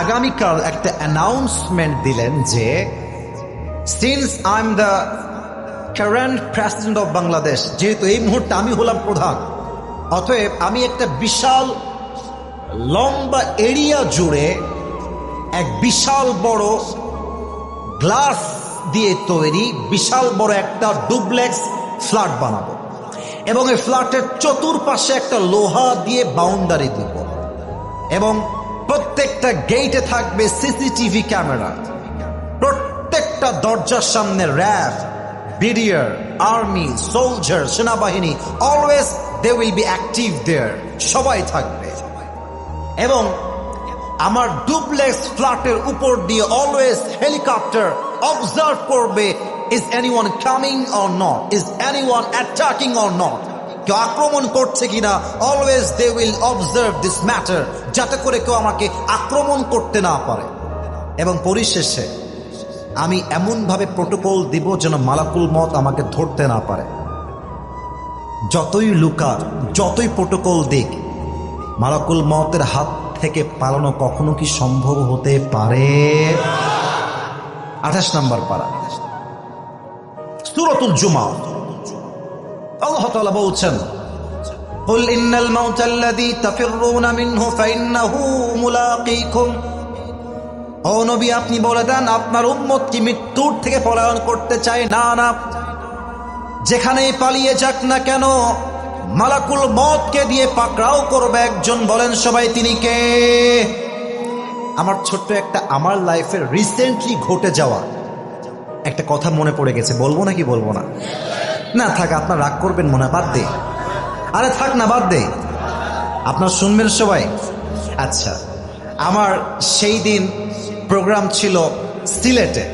আগামীকাল একটা অ্যানাউন্সমেন্ট দিলেন যে since I am the current president of Bangladesh, যেহেতু এই মুহূর্তে আমি হলাম প্রধান, অতএব আমি একটা বিশাল লম্বা এরিয়া জুড়ে এক বিশাল বড় গ্লাস দিয়ে তৈরি বিশাল বড় একটা ডুপ্লেক্স ফ্ল্যাট বানাবো, এবং এই ফ্ল্যাটের চতুর্পাশে একটা লোহা দিয়ে বাউন্ডারি দিব, এবং প্রত্যেকটা গেটে থাকবে সিসিটিভি ক্যামেরা, প্রত্যেকটা দরজার সামনে র্যাব, বিডিআর, আর্মি, সোলজার, সেনাবাহিনী, always they will be active there, সবাই থাকবে। এবং আমার ডুপ্লেক্স ফ্ল্যাটের উপর দিয়ে অলওয়েজ হেলিকপ্টার অবজার্ভ করবে, is anyone coming or not, is anyone attacking or not, কেউ আক্রমণ করছে কিনা, always they will observe this matter, যাতে করে কেউ আমাকে আক্রমণ করতে না পারে। এবং পরিশেষে আমি এমনভাবে প্রোটোকল দিব যেন মালাকুল মওত আমাকে ধরতে না পারে। যতই লুকার, যতই প্রোটোকল দিক, মালাকুল মওতের হাত থেকে পালানো কখনো কি সম্ভব হতে পারে? 28 নম্বর পারা, সূরাতুল জুমা, আল্লাহ তাআলা বলছেন, কুল ইন্নাল মাউতাল্লাযী তাফিররুনা মিনহু ফাইন্নাহু মুলাকীকুম। ও নবী, আপনি বলে দেন আপনার উম্মত কি মৃত্যুর থেকে পলায়ন করতে চায়? না না, যেখানেই পালিয়ে যাক না কেন মালাকুল মওতকে দিয়ে পাকড়াও করবে একজন, বলেন সবাই তিনি কে? আমার ছোট্ট একটা, আমার লাইফের রিসেন্টলি ঘটে যাওয়া একটা কথা মনে পড়ে গেছে, বলবো নাকি বলবো না? না থাক, আপনার রাগ করবেন মনে, বাদ দে, আরে থাক না, বাদ দে, আপনার শুনবেন সবাই। আচ্ছা, আমার সেই দিন প্রোগ্রাম ছিল সিলেটে,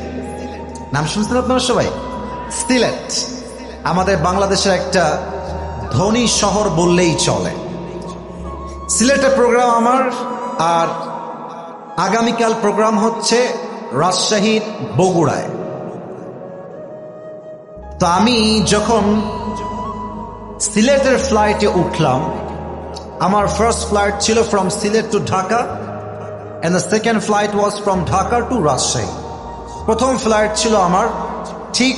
নাম শুনছেন আপনারা সবাই? সিলেট আমাদের বাংলাদেশের একটা ধনী শহর বললেই চলে। সিলেটে প্রোগ্রাম আমার, আর আগামীকাল প্রোগ্রাম হচ্ছে রাজশাহীর বগুড়ায়। তো আমি যখন সিলেটের ফ্লাইটে উঠলাম, আমার ফার্স্ট ফ্লাইট ছিল from Sylhet to Dhaka, and the second flight was from Dhaka to Rajshahi. প্রথম ফ্লাইট ছিল আমার ঠিক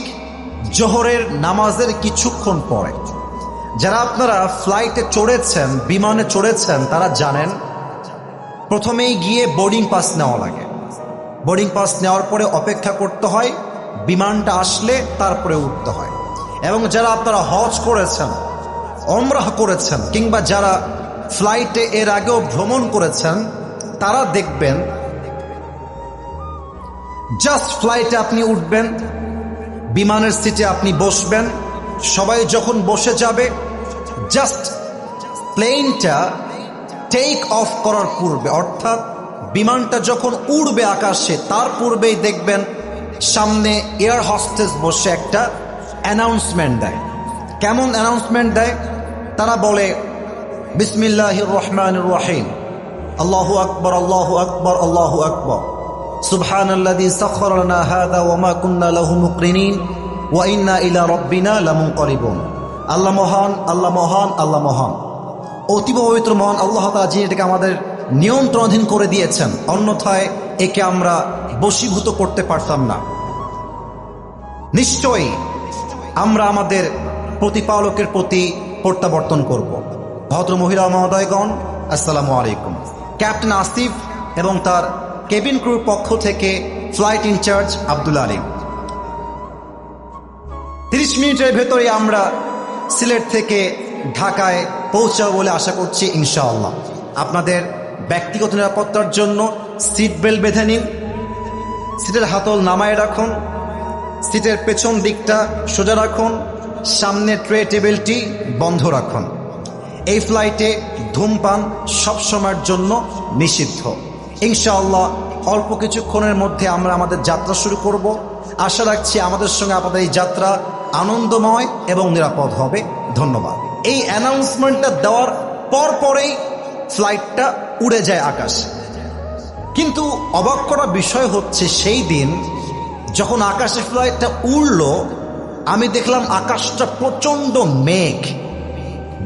জোহরের নামাজের কিছুক্ষণ পরে। যারা আপনারা ফ্লাইটে চড়েছেন, বিমানে চড়েছেন, তারা জানেন প্রথমেই গিয়ে বোর্ডিং পাস নেওয়া লাগে। বোর্ডিং পাস নেওয়ার পরে অপেক্ষা করতে হয়, বিমানটা আসলে তারপরে উঠতে হয়। এবং যারা আপনারা হজ করেছেন, ওমরাহ করেছেন, কিংবা যারা ফ্লাইটে এর আগেও ভ্রমণ করেছেন, তারা দেখবেন জাস্ট ফ্লাইটে আপনি উঠবেন, বিমানের সিটে আপনি বসবেন, সবাই যখন বসে যাবে, জাস্ট প্লেনটা টেক অফ করার পূর্বে, অর্থাৎ বিমানটা যখন উড়বে আকাশে, তার পূর্বেই দেখবেন সামনে এয়ার হোস্টেস বসে একটা অ্যানাউন্সমেন্ট দেয়। কেমন অ্যানাউন্সমেন্ট দেয়? তারা বলে, বিসমিল্লাহির রহমানির রহিম, আল্লাহু আকবার, আল্লাহু আকবার, আল্লাহু আকবার, সুবহানাল্লাযী সাখখারা লানা হাযা ওয়া মা কুন্না লাহু মুকরিনিন ওয়া ইন্না ইলা রাব্বিনা লামুনকালিবুন। আল্লাহ মহান, আল্লাহ মহান, আল্লাহ মহান, অতীব পবিত্র মহান আল্লাহ তাআলা, যিনি এটাকে আমাদের নিয়ন্ত্রণাধীন করে দিয়েছেন, অন্যথায় একে আমরা বশীভূত করতে পারতাম না। নিশ্চয়ই আমরা আমাদের প্রতিপালকের প্রতি প্রত্যাবর্তন করব। ভদ্র মহিলা মহোদয়গণ, আসসালামু আলাইকুম। ক্যাপ্টেন আসিফ এবং তার কেবিন ক্রুর পক্ষ থেকে ফ্লাইট ইনচার্জ আব্দুল আলিম। 30 মিনিটের ভেতরে আমরা সিলেট থেকে ঢাকায় পৌঁছাবো বলে আশা করছি ইনশাআল্লাহ। আপনাদের ব্যক্তিগত নিরাপত্তার জন্য সিট বেল্ট বেঁধে নিন, সিটের হাতল নামায় রাখুন, সিটের পেছন দিকটা সোজা রাখুন, সামনে ট্রে টেবিলটি বন্ধ রাখুন। এই ফ্লাইটে ধূমপান সবসময়ের জন্য নিষিদ্ধ। ইনশাআল্লাহ অল্প কিছুক্ষণের মধ্যে আমরা আমাদের যাত্রা শুরু করব। আশা রাখছি আমাদের সঙ্গে আপনাদের এই যাত্রা আনন্দময় এবং নিরাপদ হবে। ধন্যবাদ। এই অ্যানাউন্সমেন্টটা দেওয়ার পরেই ফ্লাইটটা উড়ে যায় আকাশে। কিন্তু অবাক করা বিষয় হচ্ছে, সেই দিন যখন আকাশে ফ্লাইটটা উড়ল, আমি দেখলাম আকাশটা প্রচণ্ড মেঘ,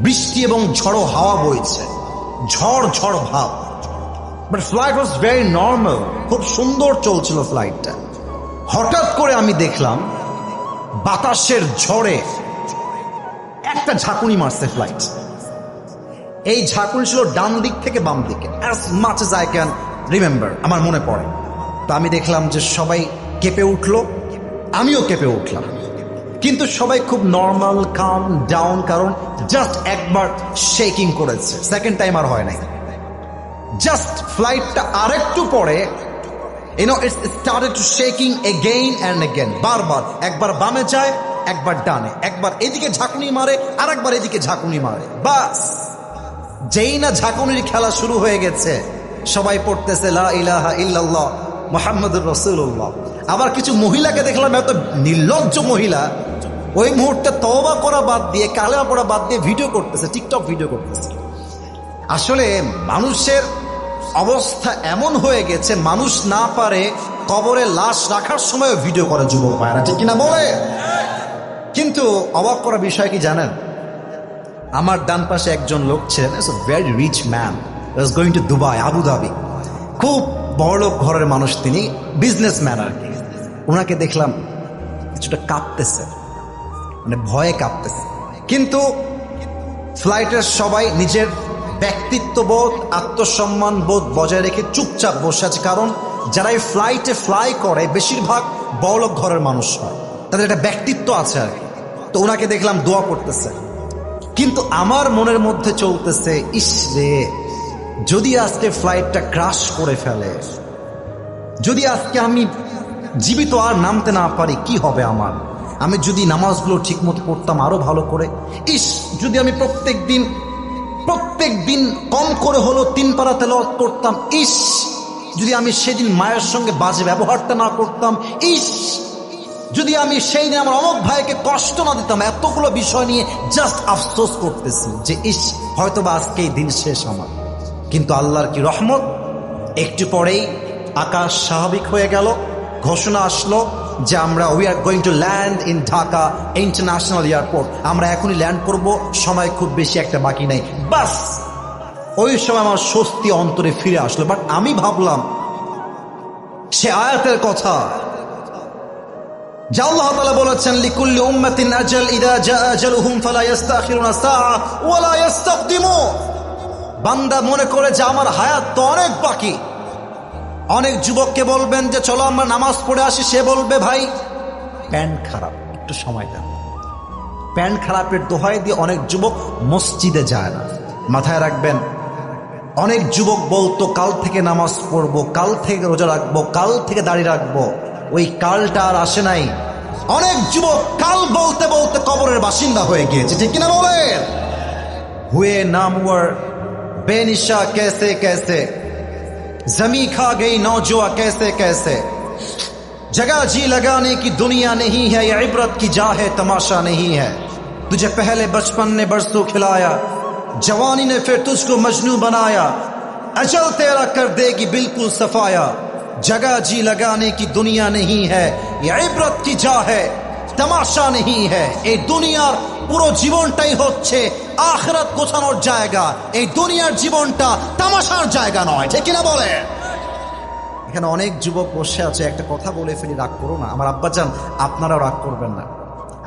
বৃষ্টি এবং ঝড়ো হাওয়া বইছে, ঝড় ঝড় ভাব। But flight was very normal, খুব সুন্দর চলছিল ফ্লাইটটা। হঠাৎ করে আমি দেখলাম বাতাসের ঝড়ে একটা ঝাঁকুনি মারছে ফ্লাইট। এই ঝাঁকুনি ছিল ডান দিক থেকে বাম দিকে, as much as I can remember, আমার মনে পড়ে। তো আমি দেখলাম যে সবাই কেঁপে উঠলো, আমিও কেঁপে উঠলাম, কিন্তু সবাই খুব নর্মাল, কাম ডাউন, কারণ জাস্ট একবার শেকিং করেছে, সেকেন্ড টাইম আর হয় নাই। জাস্ট ফ্লাইটটা আরেকটু পরে it started to shaking again and again, বারবার, একবার বামে যায়, একবার ডানে, একবার এদিকে ঝাঁকুনি মারে, আর একবার এদিকে ঝাঁকুনি মারে। বাস যেই না ঝাঁকুনির খেলা শুরু হয়ে গেছে, সবাই পড়তেছে লা ইলাহা ইল্লাল্লাহ মুহাম্মাদুর রাসূলুল্লাহ। আবার কিছু মহিলাকে দেখলাম, এত নির্লজ্জ মহিলা, ওই মুহূর্তে তওবা করা বাদ দিয়ে, কালেমা পড়া বাদ দিয়ে ভিডিও করতেছে, টিকটক ভিডিও করতেছে। আসলে মানুষের অবস্থা এমন হয়ে গেছে, মানুষ না পারে কবরে লাশ রাখার সময় ভিডিও করে যুবক ভাইরা, ঠিক কিনা বলে? কিন্তু অবাক করা বিষয় কি জানেন, আমার ডান পাশে একজন লোক ছিলেন, very rich man, was going to Dubai, Abu Dhabi, খুব বড়লোক ঘরের মানুষ, তিনি বিজনেসম্যান আর কি। ওনাকে দেখলাম কিছুটা কাঁপতেছে, মানে ভয়ে কাঁপতেছে। কিন্তু ফ্লাইটের সবাই নিজের ব্যক্তিত্ববোধ, আত্মসম্মান বোধ বজায় রেখে চুপচাপ বসে আছে, কারণ যারা এই ফ্লাইটে ফ্লাই করে বেশিরভাগ বড়লোক ঘরের মানুষ হয়, তাদের একটা ব্যক্তিত্ব আছে আর কি। তো ওনাকে দেখলাম দোয়া করতেছে, কিন্তু আমার মনের মধ্যে চলতেছে, ইস রে, যদি আজকে ফ্লাইটটা ক্রাশ করে ফেলে, যদি আজকে আমি জীবিত আর নামতে না পারি, কি হবে আমার? আমি যদি নামাজগুলো ঠিক মতো পড়তাম আরো ভালো করে, ইস, যদি আমি প্রত্যেক দিন কম করে হলো 3 পারা তেলাওয়াত করতাম, ইস, যদি আমি সেদিন মায়ের সঙ্গে বাজে ব্যবহারটা না করতাম, ইস, যদি আমি সেই দিন আমার অমুক ভাইকে কষ্ট না দিতাম। এতগুলো বিষয় নিয়ে জাস্ট আফসোস করতেছি যে ইস, হয়তোবা আজকে এই দিন শেষ আমার। কিন্তু আল্লাহর কি রহমত, একটু পরেই আকাশ স্বাভাবিক হয়ে গেল, ঘোষণা আসলো যে we are going to land in Dhaka international airport. আমরা এখনই ল্যান্ড করব, সময় খুব বেশি একটা বাকি নাই। বাস ওই সময় আমার স্বস্তি অন্তরে ফিরে আসলো। বাট আমি ভাবলাম সে আয়াতের কথা, যা আল্লাহ তাআলা বলেছেন লিকুল্লি উম্মাতিন আজাল ইযা জাআ আজালুহুম ফালা ইস্তাখিরুনা সাআ ওয়া লা ইস্তাকদিমুন। বান্দা মনে করে যে আমার হায়াত তো অনেক বাকি। অনেক যুবককে বলবেন যে চলো আমরা নামাজ পড়ে আসি, সে বলবে ভাই প্যান্ট খারাপ, একটু সময় দেন। প্যান্ট খারাপের দোহাই দিয়ে অনেক যুবক মসজিদে যায় না। মাথায় রাখবেন, অনেক যুবক বলতো কাল থেকে নামাজ পড়বো, কাল থেকে রোজা রাখবো, কাল থেকে দাড়ি রাখবো, ওই কালটা আর আসে নাই। অনেক যুবক কাল বলতে বলতে কবরের বাসিন্দা হয়ে গিয়েছে, ঠিক কিনা বলেন? হুয়ে নামওয়ার बेनिशा कैसे कैसे जमी खा गई नौजुआ कैसे कैसे। जगह जी लगाने की दुनिया नहीं है, ये इबरत की जा है, तमाशा नहीं है। तुझे पहले बचपन ने बरसों खिलाया, जवानी ने फिर तुझको मजनू बनाया, अजल तेरा कर देगी बिल्कुल सफाया। जगह जी लगाने की दुनिया नहीं है, ये इबरत की जा है, तमाशा नहीं है। ये दुनियार পুরো জীবনটাই হচ্ছে আখিরাত গোছানোর জায়গা। এই দুনিয়ার জীবনটা তামাশার জায়গা নয়, ঠিক কিনা বলে? এখানে অনেক যুবক বসে আছে, একটা কথা বলে ফেলি, রাগ করো না আমার আব্বাজান, আপনারাও রাগ করবেন না।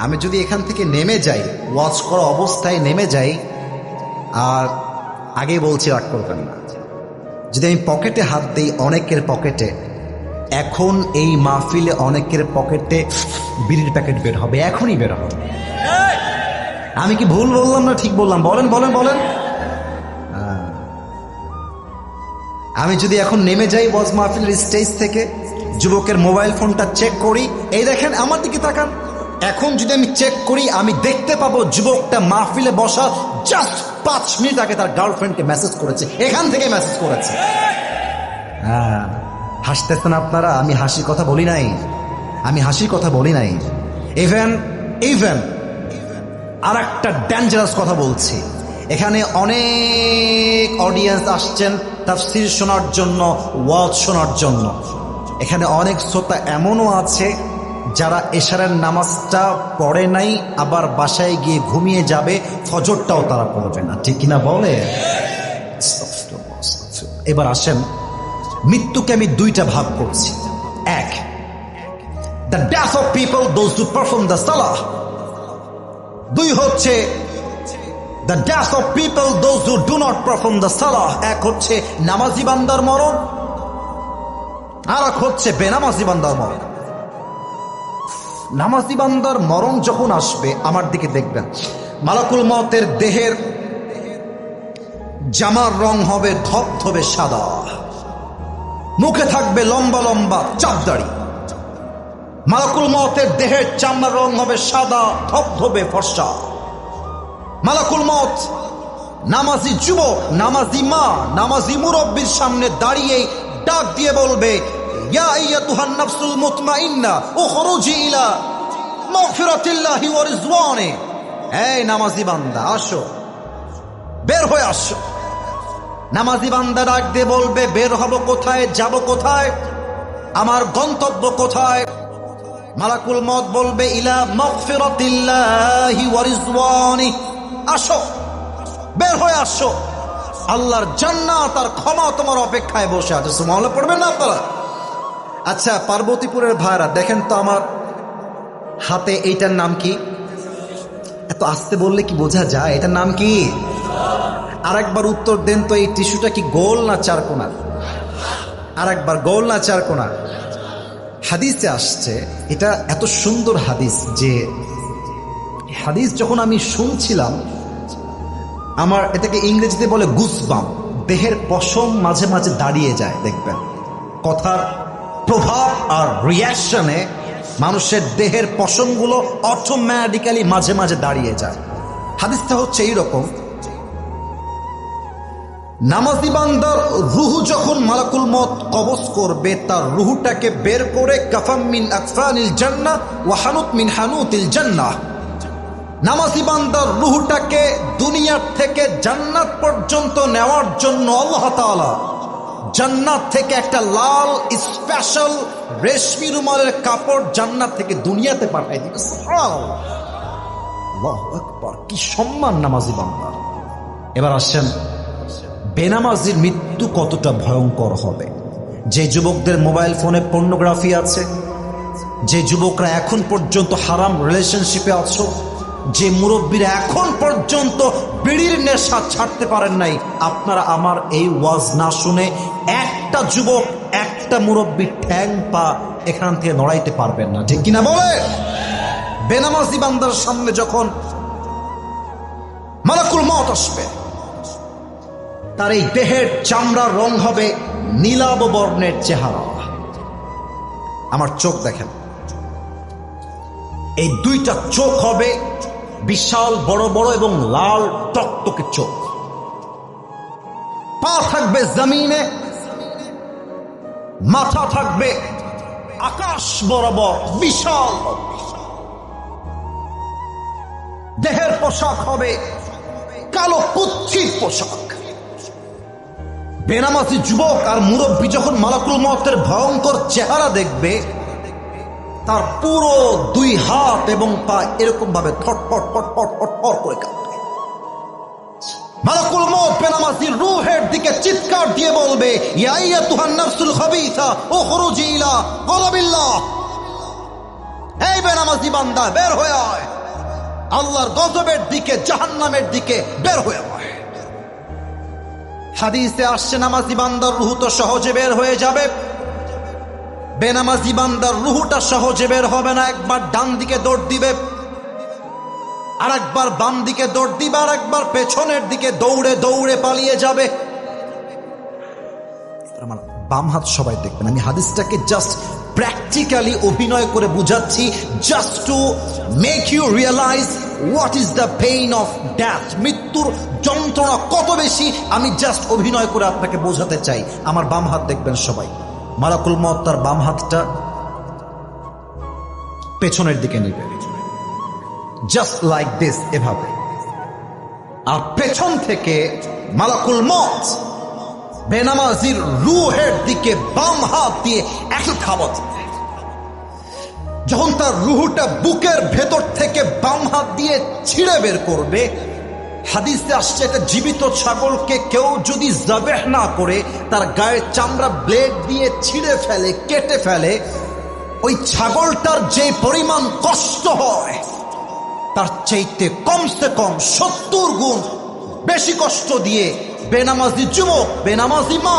আমি যদি এখান থেকে নেমে যাই, ওয়াচ করা অবস্থায় নেমে যাই, আর আগে বলছি রাগ করবেন না, যদি আমি পকেটে হাত দিই অনেকের পকেটে, এখন এই মাহফিলে অনেকের পকেটে বিড়ির প্যাকেট বের হবে, এখনই বের হবে। আমি কি ভুল বললাম না ঠিক বললাম? বলেন বলেন বলেন। আমি যদি এখন নেমে যাই ওয়াজ মাহফিলের স্টেজ থেকে, যুবকের মোবাইল ফোনটা চেক করি, এই দেখেন আমার দিকে তাকান, এখন যদি আমি চেক করি আমি দেখতে পাবো যুবকটা মাহফিলে বসা জাস্ট 5 মিনিট আগে তার গার্লফ্রেন্ডকে মেসেজ করেছে, এখান থেকে মেসেজ করেছে। হ্যাঁ, হাসতেছেন আপনারা, আমি হাসির কথা বলি নাই, আমি হাসির কথা বলি নাই। ইভেন আর একটা ডেঞ্জারাস কথা বলছি, এখানে অনেক অডিয়েন্স আসছেন তাফসীর শোনার জন্য, ওয়াজ শোনার জন্য। এখানে অনেক শ্রোতা এমনও আছে যারা এশারের নামাজটা পড়ে নাই, আবার বাসায় গিয়ে ঘুমিয়ে যাবে, ফজরটাও তারা পড়বে না, ঠিক কিনা বলে? এবার আসেন, মৃত্যুকে আমি দুইটা ভাগ করছি। এক, the death of people those who perform the সালাহ। দুই হচ্ছে the death of people those who do not perform the সালাহ। এক হচ্ছে নামাজি বান্দার মরণ, আর এক হচ্ছে বেনামাজি বান্দার মরণ। নামাজি বান্দার মরণ যখন আসবে, আমার দিকে দেখবেন, মালাকুল মওতের দেহের জামার রং হবে ধবধবে সাদা, মুখে থাকবে লম্বা লম্বা চাপদাড়ি। মালাকুল মওতের দেহের চামড়ার রং হবে সাদা ধবধবে ফর্সা। মালাকুল মওত নামাজি যুবক, নামাজি মা, নামাজি মুরব্বির সামনে দাঁড়িয়ে ডাক দিয়ে বলবে, ইয়া আইয়াতুহান নাফসুল মুতমাইন্না উখরুজি ইলা মাগফিরাতিল্লাহি ওয়া রিজওয়ানি। এই নামাজি বান্দা আসো, বের হয়ে আসো। নামাজি বান্দা ডাক দিয়ে বলবে, বের হব কোথায়, যাব কোথায়, আমার গন্তব্য কোথায়? মালাকুল মওত বলবে, ইলা মাগফিরাতিল্লাহি ওয়া রিজওয়ানি। আসো, বের হয়ে আসো, আল্লাহর জান্নাত আর ক্ষমা তোমার অপেক্ষায় বসে আছে। সুবহানাল্লাহ পড়বেন না আপনারা? আচ্ছা, পার্বতীপুরের ভাইরা দেখেন তো আমার হাতে, এইটার নাম কি? এত আস্তে বললে কি বোঝা যায়? এটার নাম কি? আরেকবার উত্তর দেন তো, এই টিস্যুটা কি গোল না চারকোনা? আরেকবার, গোল না চারকোনা? হাদিসে আসছে, এটা এত সুন্দর হাদিস যে হাদিস যখন আমি শুনছিলাম, আমার এটাকে ইংরেজিতে বলে গুসবাম, দেহের পশম মাঝে মাঝে দাঁড়িয়ে যায়। দেখবেন কথার প্রভাব আর রিয়াকশনে মানুষের দেহের পশমগুলো অটোমেটিক্যালি মাঝে মাঝে দাঁড়িয়ে যায়। হাদিসটা হচ্ছে এইরকম, নামাজি বান্দার রুহু যখন মালাকুল মওত কবজ করবে, তার রুহুটাকে বের করে কাফাম মিন আকফানিল জান্নাহ ওয়া হানুত মিন হানুতিল জান্নাহ, নামাজি বান্দার রুহুটাকে দুনিয়ার থেকে জান্নাত পর্যন্ত নেওয়ার জন্য আল্লাহ তাআলা জান্নাত থেকে একটা লাল স্পেশাল রেশমি রুমালের কাপড় জান্নাত থেকে দুনিয়াতে পাঠিয়ে দিবে। সুবহানাল্লাহ, আল্লাহু আকবার, কি সম্মান নামাজি বান্দার। এবার আসেন, বেনামাজির মৃত্যু কতটা ভয়ঙ্কর হবে। যে যুবকদের মোবাইল ফোনে পর্নোগ্রাফি আছে, যে যুবকরা এখন পর্যন্ত হারাম রিলেশনশিপে আছো, যে মুরব্বীরা এখন পর্যন্ত বিড়ির নেশা ছাড়তে পারেন নাই, আপনারা আমার এই ওয়াজ না শুনে একটা যুবক, একটা মুরব্বী ঠ্যাং পা এখান থেকে নড়াইতে পারবেন না, ঠিক কিনা বলে? বেনামাজি বান্দার সামনে যখন মালাকুল মওত আসবে, তার এই দেহের চামড়ার রং হবে নীলাভ বর্ণের চেহারা। আমার চোখ দেখেন, এই দুইটা চোখ হবে বিশাল বড় বড় এবং লাল টকটকে চোখ। পা থাকবে জমিনে, মাথা থাকবে আকাশ বরাবর বিশাল। দেহের পোশাক হবে কালো কুচ্ছির পোশাক। বেনামাজি যুবক আর মুরব্বী যখন মালাকুল মওতের ভয়ঙ্কর চেহারা দেখবে, তার পুরো দুই হাত এবং পা এরকম ভাবে থটফট ফটফট ফটফট করে কাঁপবে। মালাকুল মওত বেনামাজির রূহের দিকে চিৎকার দিয়ে বলবে, ইয়া আইয়াতুহান নাফসুল খাবিসা উখরুজি ইলা গযাবিল্লাহ। এই বেনামাজি বান্দা, বের হয়ে আয়, আল্লাহর গজবের দিকে, জাহান্নামের দিকে বের হয়ে আয়। হাদিসে আসছে, নামাজি বান্দার রূহ তো সহজে বের হয়ে যাবে, বেনামাজি বান্দার রূহটা সহজে বের হবে না। একবার ডান দিকে দৌড় দিবে, আর একবার বাম দিকে দৌড় দিবে, আর একবার পেছনের দিকে দৌড়ে দৌড়ে পালিয়ে যাবে। আমার বাম হাত সবাই দেখবেন, আমি হাদিসটাকে জাস্ট প্র্যাকটিক্যালি অভিনয় করে বুঝাচ্ছি, just to make you realise what is the pain of death. মৃত্যুর যন্ত্রণা কত বেশি, আমি জাস্ট অভিনয় করে আপনাকে বোঝাতে চাই। আমার বাম হাত দেখবেন সবাই। মালাকুল মওত তার বাম হাতটা পেছনের দিকে নিবে, জাস্ট লাইক দিস, এভাবে। আর পেছন থেকে মালাকুল মওত বেনামাজির রূহের দিকে বাম হাত দিয়ে একই খাবত। যখন তার রূহটা বুকের ভেতর থেকে বাম হাত দিয়ে ছিঁড়ে বের করবে, হাদিসে আসছে, একটা জীবিত ছাগলকে কেউ যদি যাবেহ না করে তার গায়ের চামড়া ব্লেড দিয়ে ছিঁড়ে ফেলে, কেটে ফেলে, ওই ছাগলটার যে পরিমাণ কষ্ট হয় তার চাইতে কমসে কম 70 গুণ বেশি কষ্ট দিয়ে বেনামাজি যুবক, বেনামাজি মা,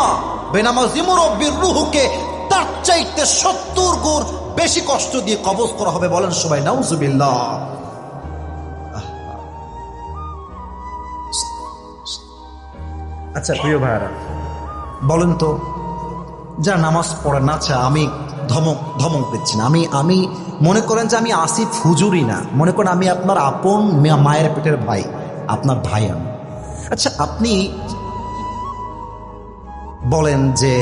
বেনামাজি মুরব্বীর রূহকে তার চাইতে 70 গুণ বেশি কষ্ট দিয়ে কবজ করা হবে। বলেন সবাই নাউজুবিল্লাহ। আচ্ছা প্রিয় ভাইরা, বলেন তো, যা নামাজ পড়ে না, আচ্ছা আমি ধমক দিচ্ছি না, আমি মনে করেন যে আমি আসিফ হুজুরই না, মনে করেন আমি আপনার আপন মায়ের পেটের ভাই, আপনার ভাই আমি। আচ্ছা আপনি বলেন যে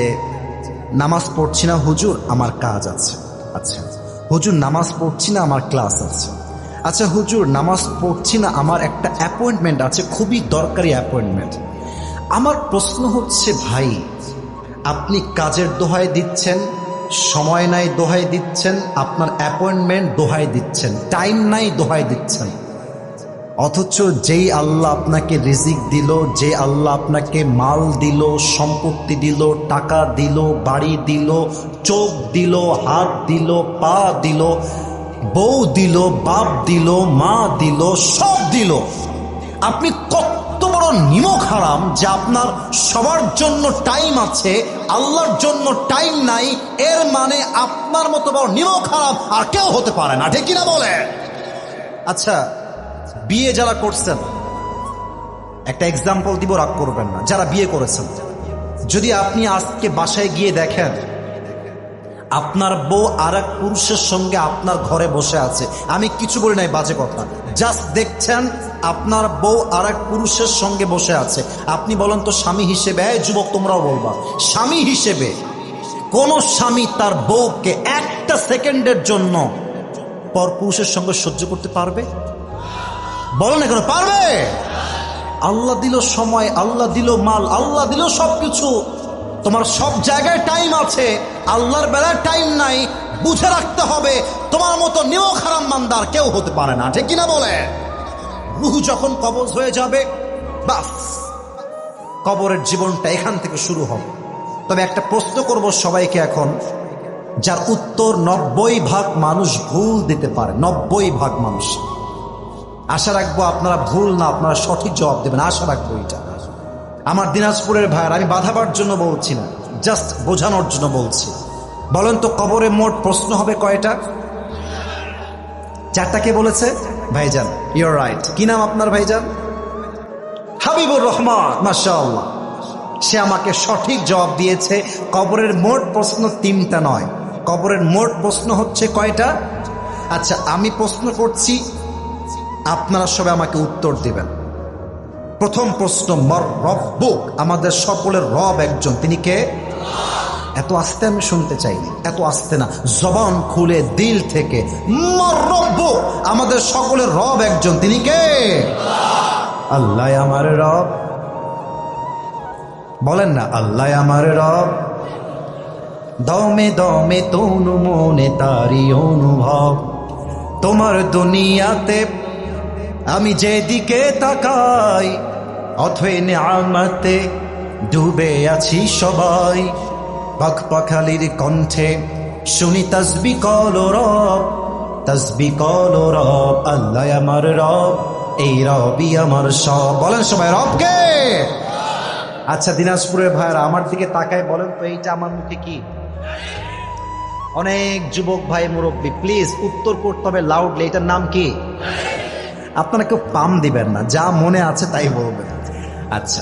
নামাজ পড়ছি না হুজুর, আমার কাজ আছে। আচ্ছা হুজুর নামাজ পড়ছি না, আমার ক্লাস আছে। আচ্ছা হুজুর নামাজ পড়ছি না, আমার একটা অ্যাপয়েন্টমেন্ট আছে, খুবই দরকারি অ্যাপয়েন্টমেন্ট। আমার প্রশ্ন হচ্ছে, ভাই আপনি কাজের দোহাই দিচ্ছেন, সময় নাই দোহাই দিচ্ছেন, আপনার অ্যাপয়েন্টমেন্ট দোহাই দিচ্ছেন, টাইম নাই দোহাই দিচ্ছেন, অথচ যেই আল্লাহ আপনাকে রিজিক দিল, যে আল্লাহ আপনাকে মাল দিল, সম্পত্তি দিল, টাকা দিল, বাড়ি দিল, চোখ দিল, হাত দিল, পা দিল, বউ দিল, বাপ দিল, মা দিল, সব দিল, আপনি কত বড় নিমক হারাম যে আপনার সবার জন্য টাইম আছে, আল্লাহর জন্য টাইম নাই। এর মানে আপনার মতো বড় নিমক হারাম আর কেউ হতে পারে না, ঠিক কিনা বলে? আচ্ছা বিয়ে যারা করছেন, একটা এক্সাম্পল দিব, রাগ করবেন না, যারা বিয়ে করেছেন, যদি আপনি আজকে বাসায় গিয়ে দেখেন আপনার বউ আর এক পুরুষের সঙ্গে আপনার ঘরে বসে আছে, আমি কিছু বলি নাই, বাজে কথা, জাস্ট দেখছেন আপনার বউ আর এক পুরুষের সঙ্গে বসে আছে, আপনি বলেন তো স্বামী হিসেবে, যুবক তোমরাও বলবা, স্বামী হিসেবে কোন স্বামী তার বউকে একটা সেকেন্ডের জন্য পর পুরুষের সঙ্গে সহ্য করতে পারবে? বলেন এখন, পারবে? আল্লাহ দিল সময়, আল্লাহ দিল মাল, আল্লাহ দিল সবকিছু, তোমার সব জায়গায় টাইম আছে, আল্লাহর বেলায় টাইম নাই। বুঝে রাখতে হবে তোমার মতো নিমক হারাম মানদার কেউ হতে পারে না, ঠিক কিনা বলে? রূহ যখন কবজ হয়ে যাবে, বাস কবরের জীবনটা এখান থেকে শুরু হবে। তবে একটা প্রশ্ন করব সবাইকে এখন, যার উত্তর 90% মানুষ ভুল দিতে পারে, 90% মানুষ। আশা রাখবো আপনারা ভুল না, আপনারা সঠিক জবাব দেবেন, আশা রাখবো এটা। আমার দিনাজপুরের ভাইয়ের, আমি বাধাবার জন্য বলছি না, জাস্ট বোঝানোর জন্য বলছি। বলেন তো কবরে মোট প্রশ্ন হবে কয়টা? 4টা। কে বলেছে? ভাইজান, ইউর রাইট। কি নাম আপনার ভাইজান? হাবিবুর রহমান, মাশাআল্লাহ। সে আমাকে সঠিক জবাব দিয়েছে। কবরের মোট প্রশ্ন 3টা নয়, কবরের মোট প্রশ্ন হচ্ছে কয়টা? আচ্ছা, আমি প্রশ্ন করছি, আপনারা সবাই আমাকে উত্তর দিবেন। প্রথম প্রশ্ন, মর রব্বুক, আমাদের সকলের রব একজন, তিনি কে? এত আস্তে আমি শুনতে চাইনি, এত আস্তে না, জবান খুলে দিল থেকে, মর রব্বুক, আমাদের সকলের রব একজন, তিনি কে? আল্লাহ আমার রব। বলেন না, আল্লাহ আমার রব। দমে দমে তনু মনে তারি অনুভব, তোমার দুনিয়াতে আমি যেদিকে তাকাই, অথই নিয়ামতে ডুবে আছি সবাই। পাখপাখালির কণ্ঠে শুনি তাসবিহ কলো রব, তাসবিহ কলো রব। আল্লাহ আমার রব, এই রবই আমার সব। বলেন সবাই, রবকে। আচ্ছা দিনাজপুরের ভাইরা আমার দিকে তাকায় বলেন তো, এইটা আমার মুখে কি? অনেক যুবক ভাই মুরব্বী, প্লিজ উত্তর করতে হবে লাউডলি, এটার নাম কি? আপনারা কেউ পাম দিবেন না, যা মনে আছে তাই বলবেন। আচ্ছা,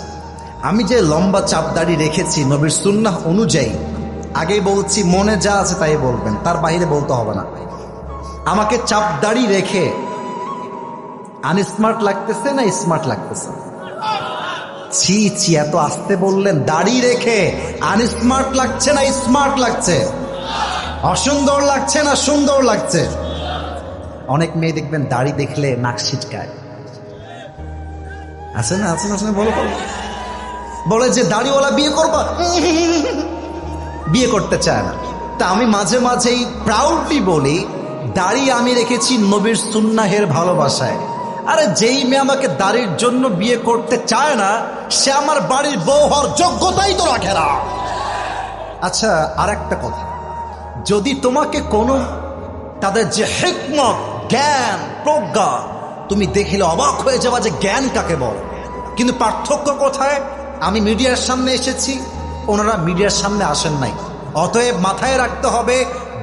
আমি যে লম্বা চাপ দাড়ি রেখেছি নবীর সুন্নাহ অনুযায়ী, আগেই বলছি মনে যা আছে তাই বলবেন, তার বাইরে বলতে হবে না। আমাকে চাপ দাড়ি রেখে আনস্মার্ট লাগতেছে না স্মার্ট লাগতেছে? ছি ছি, এত আস্তে বললেন। দাড়ি রেখে আনস্মার্ট লাগছে না স্মার্ট লাগছে? অসুন্দর লাগছে না সুন্দর লাগছে? অনেক মেয়ে দেখবেন দাড়ি দেখলে নাক ছিটকায়, আছে না? আছে না? বলো, বলে যে দাড়িওয়ালা বিয়ে করবা, বিয়ে করতে চায় না। তা আমি মাঝে মাঝেই প্রাউডলি বলি, দাড়ি আমি রেখেছি নবীর সুন্নাহের ভালোবাসায়। আরে যেই মেয়ে আমাকে দাড়ির জন্য বিয়ে করতে চায় না, সে আমার বাড়ির বউ হওয়ার যোগ্যতাই তো রাখে না। আচ্ছা, আর একটা কথা, যদি তোমাকে কোনো তাদের যে হিকমত, জ্ঞান, প্রজ্ঞা, তুমি দেখিলে অবাক হয়ে যাবা যে জ্ঞান কাকে বলে। কিন্তু পার্থক্য কোথায়? আমি মিডিয়ার সামনে এসেছি, ওনারা মিডিয়ার সামনে আসেন নাই। অতএব মাথায় রাখতে হবে,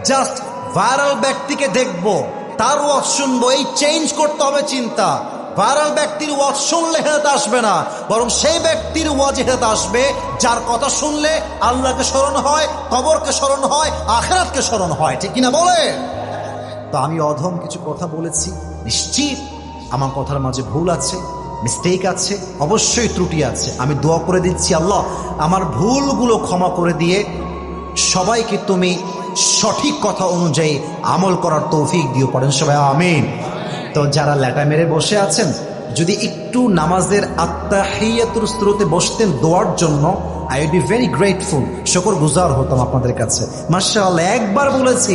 জাস্ট ভাইরাল ব্যক্তিকে দেখবো, তার ওয়াজ শুনবো, এই চেঞ্জ করতে হবে চিন্তা। ভাইরাল ব্যক্তির ওয়াজ শুনলে হেদায়েত আসবে না, বরং সেই ব্যক্তির ওয়াজে হেদায়েত আসবে যার কথা শুনলে আল্লাহকে স্মরণ হয়, কবরকে স্মরণ হয়, আখিরাতকে স্মরণ হয়। ঠিক কিনা বলে? তো আমি অধম কিছু কথা বলেছি, নিশ্চিত আমার কথার মাঝে ভুল আছে, মিস্টেক আছে, অবশ্যই ত্রুটি আছে। আমি দোয়া করে দিচ্ছি, আল্লাহ আমার ভুলগুলো ক্ষমা করে দিয়ে সবাইকে তুমি সঠিক কথা অনুযায়ী আমল করার তৌফিক দিও। পড়েন সবাই আমিন। তো যারা ল্যাটা মেরে বসে আছেন, যদি একটু নামাজের আত্তাহিয়াতুর শুরুতে বসতেন দোয়ার জন্য, I will be very grateful, শুকর গুজার হতাম আপনাদের কাছে। মাশাআল্লাহ, একবার বলেছি